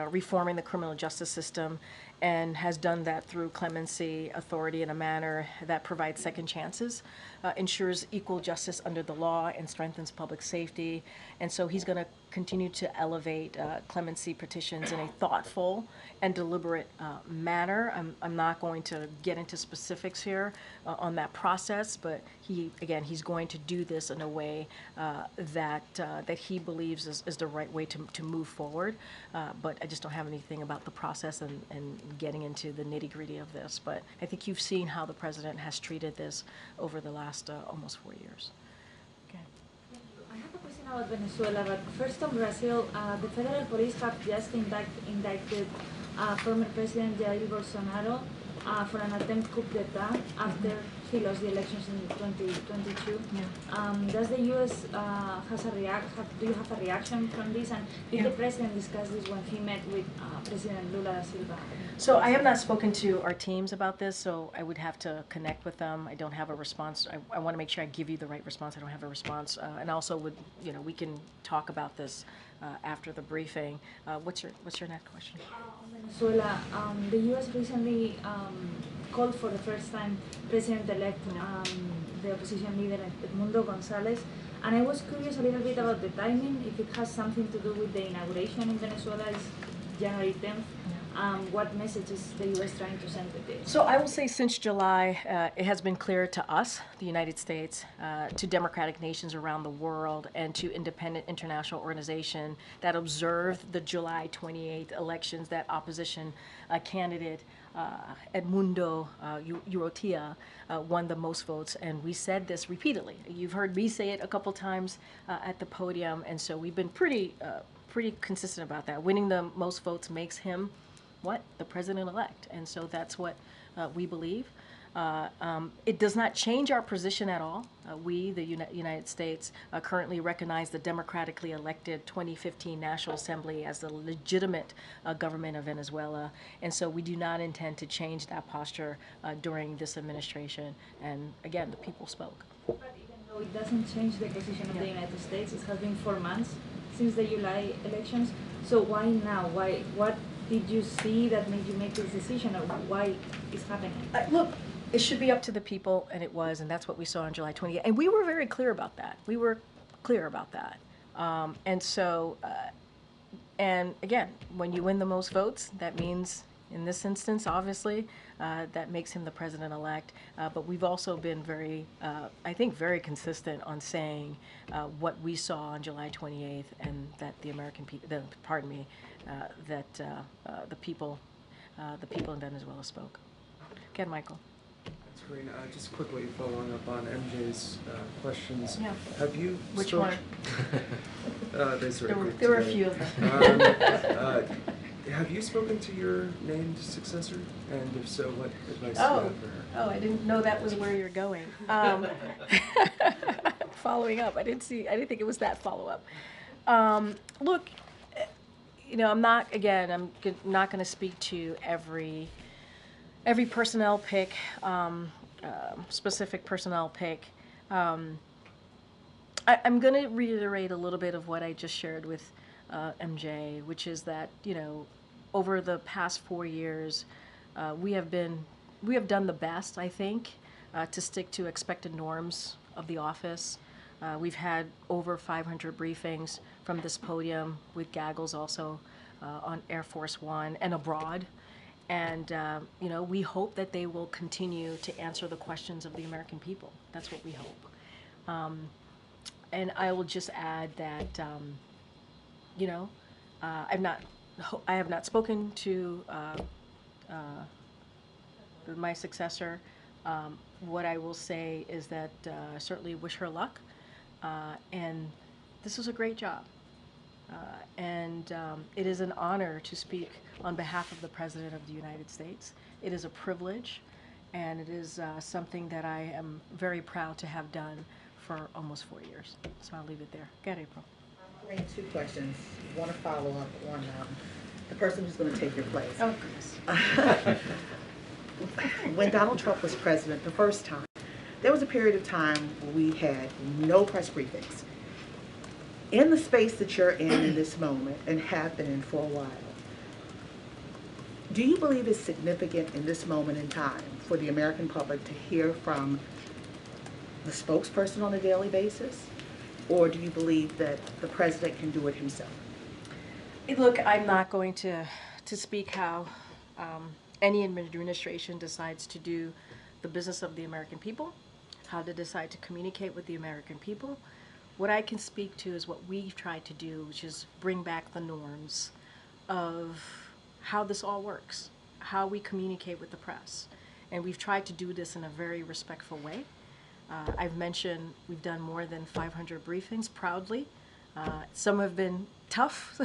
reforming the criminal justice system, and has done that through clemency, authority in a manner that provides second chances, ensures equal justice under the law, and strengthens public safety. And so he's going to continue to elevate clemency petitions in a thoughtful and deliberate manner. I'm not going to get into specifics here on that process, but he's going to do this in a way that he believes is the right way to move forward. But I just don't have anything about the process and getting into the nitty-gritty of this. But I think you've seen how the president has treated this over the last almost 4 years. Okay. I have a question about Venezuela, but first on Brazil, the federal police have just indicted former President Jair Bolsonaro for an attempt coup d'etat after he lost the elections in 2022. Yeah. Does the U.S. do you have a reaction from this? And did the president discuss this when he met with President Lula da Silva? So I have not spoken to our teams about this, so I would have to connect with them. I don't have a response. I want to make sure I give you the right response. I don't have a response. And also we can talk about this after the briefing. What's your next question? Venezuela, the U.S. recently called for the first time President-elect, the opposition leader Edmundo González, and I was curious a little bit about the timing, if it has something to do with the inauguration in Venezuela, is January 10th. What message is the U.S. trying to send with this? So I will say since July, it has been clear to us, the United States, to democratic nations around the world, and to independent international organizations that observed the July 28th elections that opposition candidate Edmundo Urrutia won the most votes. And we said this repeatedly. You've heard me say it a couple times at the podium, and so we've been pretty consistent about that. Winning the most votes makes him the president-elect, and so that's what we believe. It does not change our position at all. We, the United States, currently recognize the democratically elected 2015 National Assembly as the legitimate government of Venezuela, and so we do not intend to change that posture during this administration. And again, the people spoke. But even though it doesn't change the position of the United States, it has been 4 months since the July elections, so why now? What did you see that made you make this decision, or why it's happening? Look, it should be up to the people, and it was, and that's what we saw on July 28th. And we were very clear about that. We were clear about that. And so, and again, when you win the most votes, that means, in this instance, obviously, that makes him the president-elect. But we've also been very, I think, very consistent on saying what we saw on July 28th, and that the American people, that the people in Venezuela spoke. Again, Michael. That's Karine. Just quickly following up on MJ's questions. Yeah. Have you Which one? There were a few of them. Have you spoken to your named successor? And if so, what advice do you have for her? Oh, I didn't know that was where you're going. Following up, I didn't think it was that follow-up. Look, I'm not going to speak to every personnel pick, specific personnel pick. I'm going to reiterate a little bit of what I just shared with MJ, which is that, over the past 4 years, we have done the best, I think, to stick to expected norms of the office. We've had over 500 briefings from this podium with gaggles also on Air Force One and abroad. And, we hope that they will continue to answer the questions of the American people. That's what we hope. And I will just add that, I have not spoken to my successor. What I will say is that I certainly wish her luck. And this was a great job. And it is an honor to speak on behalf of the President of the United States. It is a privilege, and it is something that I am very proud to have done for almost 4 years. So I'll leave it there. Go ahead, April. I have 2 questions. Want to follow up on the person who's going to take your place. Oh, goodness. When Donald Trump was president the first time, there was a period of time where we had no press briefings. In the space that you're in this moment, and have been in for a while, Do you believe it's significant in this moment in time for the American public to hear from the spokesperson on a daily basis? Or do you believe that the president can do it himself? Look, I'm not going to speak how any administration decides to do the business of the American people, how to decide to communicate with the American people. What I can speak to is what we've tried to do, which is bring back the norms of how this all works, how we communicate with the press. And we've tried to do this in a very respectful way. I've mentioned we've done more than 500 briefings proudly. Some have been tough.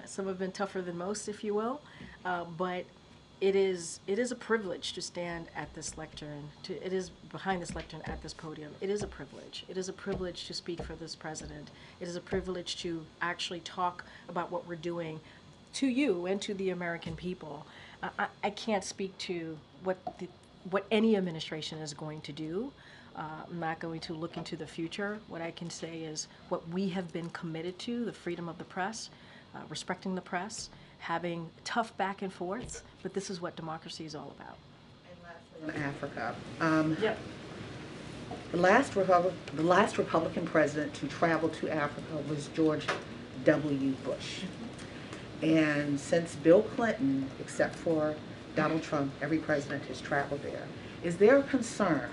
Some have been tougher than most, if you will. But it is a privilege to stand at this lectern. It is behind this lectern at this podium. It is a privilege. It is a privilege to speak for this president. It is a privilege to actually talk about what we're doing to you and to the American people. I can't speak to what any administration is going to do. I'm not going to look into the future. What I can say is what we have been committed to, the freedom of the press, respecting the press, having tough back and forths, but this is what democracy is all about. And lastly, on Africa. Yep. The last Republican president to travel to Africa was George W. Bush. And since Bill Clinton, except for Donald Trump, every president has traveled there. Is there a concern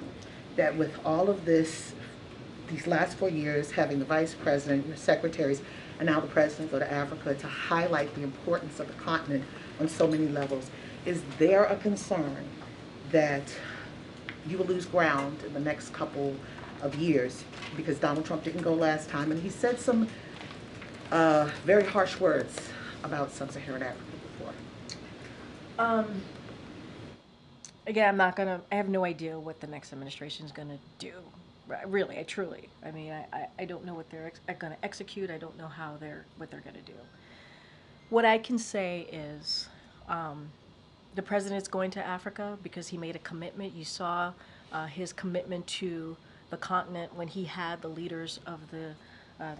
that with all of this, these last 4 years, having the vice president, your secretaries, and now the president go to Africa to highlight the importance of the continent on so many levels, is there a concern that you will lose ground in the next couple of years? Because Donald Trump didn't go last time, and he said some very harsh words about sub-Saharan Africa before. Again, I have no idea what the next administration is going to do. Really, I mean, I don't know what they're going to execute. I don't know what they're going to do. What I can say is the president's going to Africa because he made a commitment. You saw his commitment to the continent when he had the leaders of the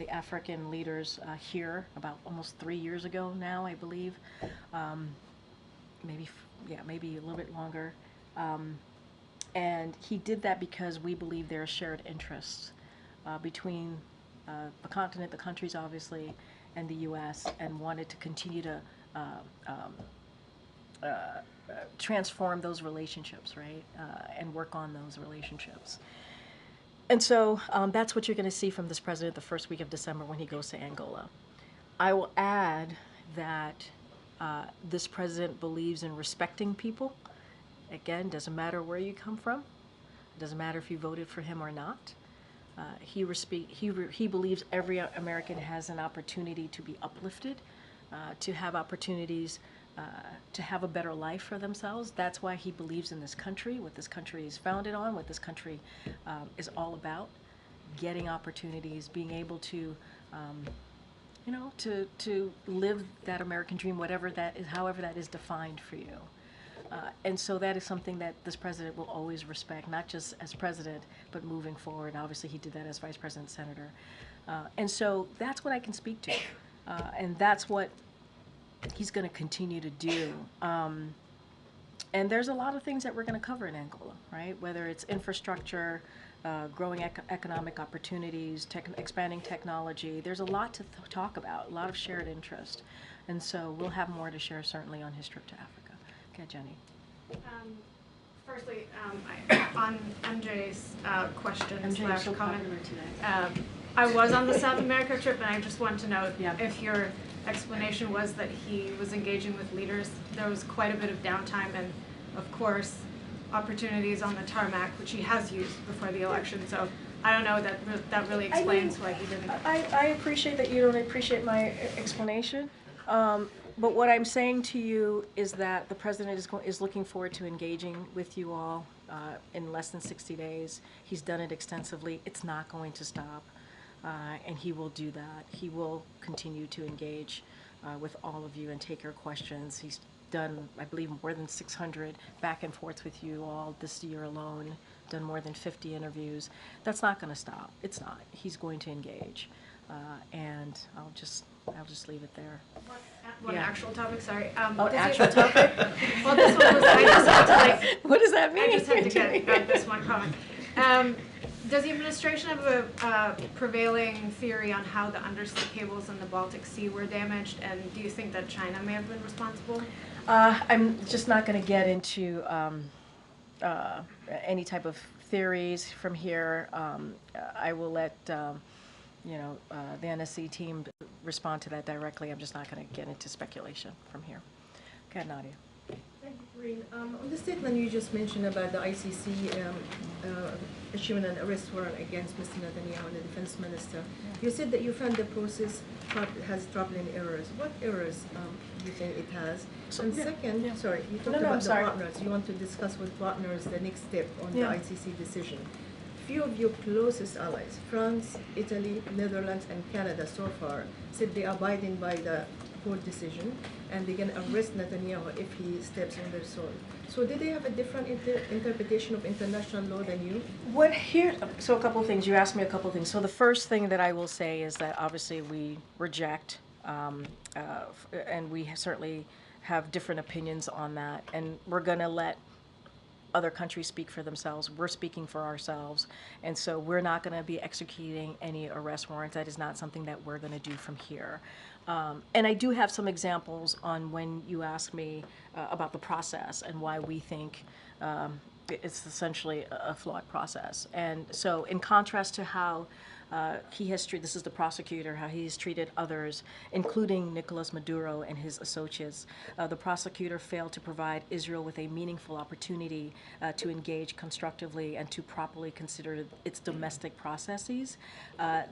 African leaders here about almost 3 years ago now, I believe. Maybe a little bit longer. And he did that because we believe there are shared interests between the continent, the countries obviously, and the U.S., and wanted to continue to transform those relationships, right, and work on those relationships. And so that's what you're going to see from this president the first week of December when he goes to Angola. I will add that this president believes in respecting people. Again, doesn't matter where you come from. Doesn't matter if you voted for him or not. He believes every American has an opportunity to be uplifted, to have opportunities to have a better life for themselves. That's why he believes in this country, what this country is founded on, what this country is all about. Getting opportunities, being able to to live that American dream, whatever that is, however that is defined for you. And so that is something that this president will always respect, not just as president, but moving forward. Obviously, he did that as vice president, senator. And so that's what I can speak to. And that's what he's going to continue to do. And there's a lot of things that we're going to cover in Angola, right? Whether it's infrastructure, growing economic opportunities, expanding technology. There's a lot to talk about, a lot of shared interest. And so we'll have more to share certainly on his trip to Africa. Okay, Jenny. Firstly, on MJ's question slash comment, I was on the South America trip, and I just wanted to know if your explanation was that he was engaging with leaders. There was quite a bit of downtime, and of course, opportunities on the tarmac, which he has used before the election. So I don't know that really explains why he didn't. I appreciate that you don't appreciate my explanation. But what I'm saying to you is that the president is looking forward to engaging with you all in less than 60 days. He's done it extensively. It's not going to stop, and he will do that. He will continue to engage with all of you and take your questions. He's done, I believe, more than 600 back and forths with you all this year alone, done more than 50 interviews. That's not going to stop. It's not. He's going to engage, and I'll just leave it there. What actual topic, sorry. Oh, does actual he- topic? Well, this one was, I just had to like. What does that mean? I just had to get this one comment. Does the administration have a prevailing theory on how the undersea cables in the Baltic Sea were damaged, and do you think that China may have been responsible? I'm just not going to get into any type of theories from here. I will let the NSC team respond to that directly. I'm just not going to get into speculation from here. Okay, Nadia. Thank you, Karine. On the statement you just mentioned about the ICC issuing an arrest warrant against Mr. Netanyahu and the defense minister, you said that you found the process has troubling errors. What errors do you think it has? And second, sorry, you talked about the partners. You want to discuss with partners the next step on the ICC decision. Few of your closest allies, France, Italy, Netherlands, and Canada so far, said they are abiding by the court decision and they can arrest Netanyahu if he steps on their soil. So did they have a different interpretation of international law than you? So a couple of things. You asked me a couple of things. So the first thing that I will say is that obviously we reject, and we certainly have different opinions on that, and we're going to let other countries speak for themselves. We're speaking for ourselves, and so we're not going to be executing any arrest warrants. That is not something that we're going to do from here. And I do have some examples on when you ask me about the process and why we think it's essentially a flawed process. And so in contrast to how he has treated, this is the prosecutor, how he has treated others, including Nicolas Maduro and his associates. The prosecutor failed to provide Israel with a meaningful opportunity to engage constructively and to properly consider its domestic processes.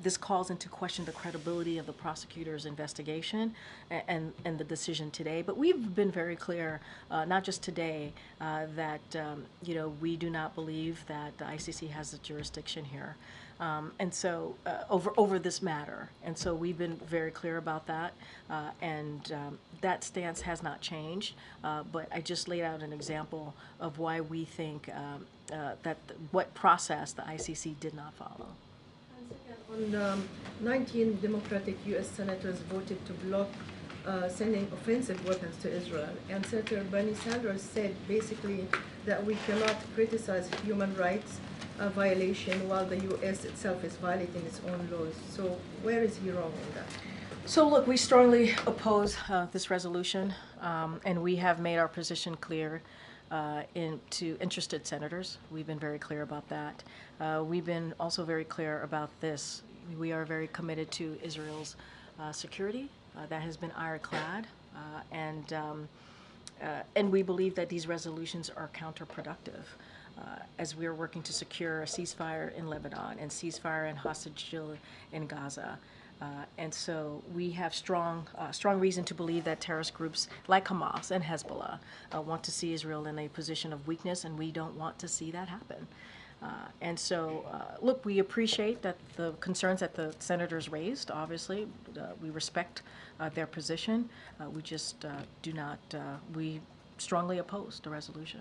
This calls into question the credibility of the prosecutor's investigation and the decision today. But we've been very clear, not just today, that we do not believe that the ICC has the jurisdiction here. And so over this matter. And so we've been very clear about that. And that stance has not changed. But I just laid out an example of why we think what process the ICC did not follow. And second, on 19 Democratic U.S. senators voted to block sending offensive weapons to Israel. And Senator Bernie Sanders said basically that we cannot criticize human rights violation while the U.S. itself is violating its own laws. So where is he wrong on that? So look, we strongly oppose this resolution, and we have made our position clear to interested senators. We've been very clear about that. We've been also very clear about this. We are very committed to Israel's security. That has been ironclad, and we believe that these resolutions are counterproductive. As we are working to secure a ceasefire in Lebanon and ceasefire and hostage deal in Gaza. And so we have strong reason to believe that terrorist groups like Hamas and Hezbollah want to see Israel in a position of weakness, and we don't want to see that happen. And so, look, we appreciate that the concerns that the senators raised, obviously. We respect their position. We just do not, we strongly oppose the resolution.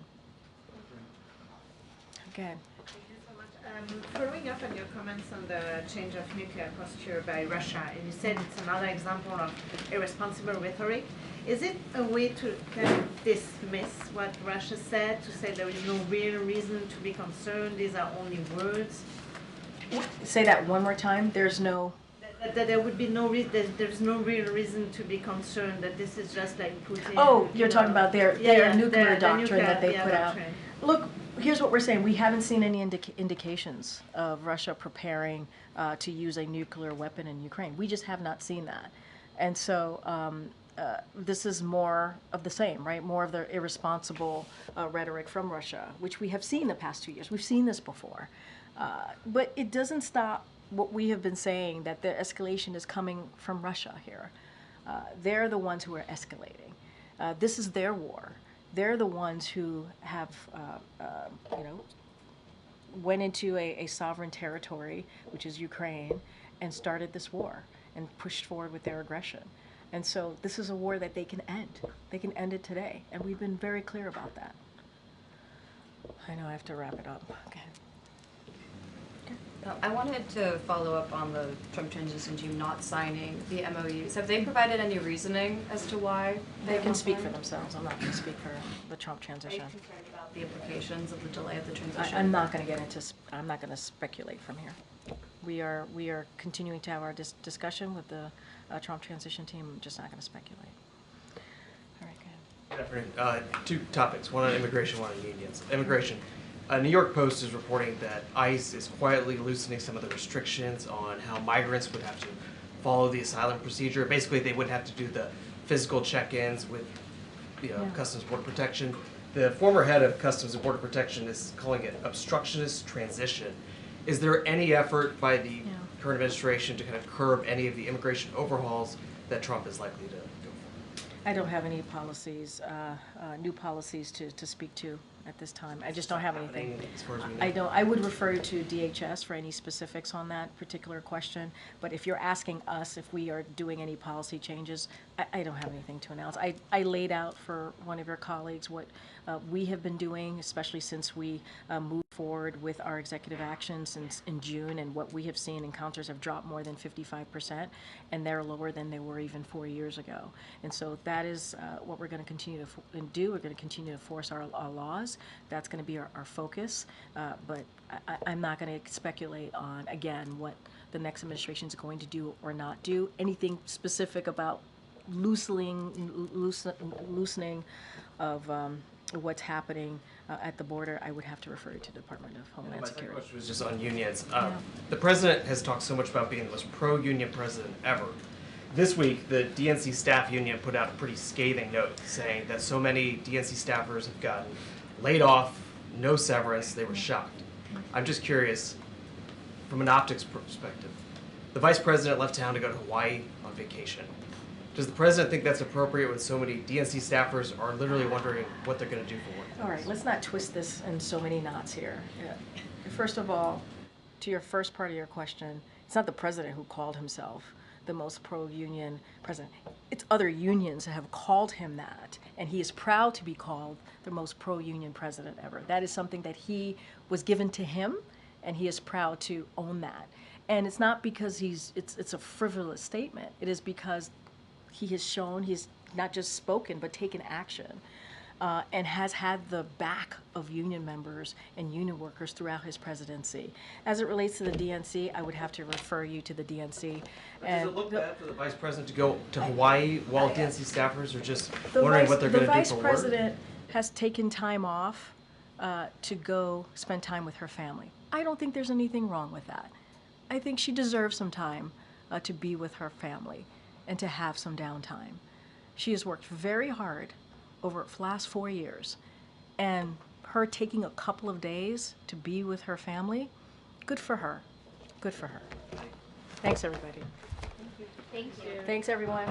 Again. Thank you so much. Following up on your comments on the change of nuclear posture by Russia, and you said it's another example of irresponsible rhetoric. Is it a way to kind of dismiss what Russia said, to say there is no real reason to be concerned, these are only words? Say that one more time. There's no... That there would be no reason, there's no real reason to be concerned, that this is just like Putin. Oh, you're talking about their nuclear doctrine that they put out. Doctrine. Look, here's what we're saying. We haven't seen any indications of Russia preparing to use a nuclear weapon in Ukraine. We just have not seen that. And so this is more of the same, right? More of the irresponsible rhetoric from Russia, which we have seen the past 2 years. We've seen this before. But it doesn't stop what we have been saying, that the escalation is coming from Russia here. They're the ones who are escalating. This is their war. They're the ones who have, went into a sovereign territory, which is Ukraine, and started this war and pushed forward with their aggression. And so this is a war that they can end. They can end it today. And we've been very clear about that. I know I have to wrap it up. Okay. I wanted to follow up on the Trump transition team not signing the MOUs. Have they provided any reasoning as to why They can speak for themselves. I'm not going to speak for the Trump transition. Are you concerned about the implications of the delay of the transition? I'm not going to get into. I'm not going to speculate from here. We are continuing to have our discussion with the Trump transition team. I'm just not going to speculate. All right, go ahead. Good afternoon. Two topics, one on immigration, one on unions. Immigration. New York Post is reporting that ICE is quietly loosening some of the restrictions on how migrants would have to follow the asylum procedure. Basically, they wouldn't have to do the physical check-ins with Customs Border Protection. The former head of Customs and Border Protection is calling it obstructionist transition. Is there any effort by the current administration to kind of curb any of the immigration overhauls that Trump is likely to go for? I don't have any policies, new policies to speak to at this time. I just don't have anything. As far as we know? I don't. I would refer you to DHS for any specifics on that particular question. But if you're asking us if we are doing any policy changes, I don't have anything to announce. I laid out for one of your colleagues what we have been doing, especially since we moved forward with our executive actions since in June, and what we have seen. Encounters have dropped more than 55%, and they're lower than they were even 4 years ago. And so that is what we're going to continue to do. We're going to continue to force our laws. That's going to be our focus. But I'm not going to speculate on, again, what the next administration is going to do or not do. Anything specific about loosening of what's happening at the border, I would have to refer you to the Department of Homeland Security. My second question was just on unions. The president has talked so much about being the most pro-union president ever. This week, the DNC staff union put out a pretty scathing note saying that so many DNC staffers have gotten laid off, no severance, they were shocked. I'm just curious, from an optics perspective, the vice president left town to go to Hawaii on vacation. Does the president think that's appropriate when so many DNC staffers are literally wondering what they're going to do for work? All right, let's not twist this in so many knots here. First of all, to your first part of your question, it's not the president who called himself the most pro-union president. It's other unions that have called him that, and he is proud to be called the most pro-union president ever. That is something that he was given to him, and he is proud to own that. And it's not because it's a frivolous statement. It is because he has shown, he's not just spoken, but taken action, and has had the back of union members and union workers throughout his presidency. As it relates to the DNC, I would have to refer you to the DNC. Does it look bad for the vice president to go to Hawaii while DNC staffers are just wondering what they're going to do for work? The vice president has taken time off to go spend time with her family. I don't think there's anything wrong with that. I think she deserves some time to be with her family and to have some downtime. She has worked very hard over the last 4 years, and her taking a couple of days to be with her family, good for her. Good for her. Thanks, everybody. Thank you. Thanks, everyone.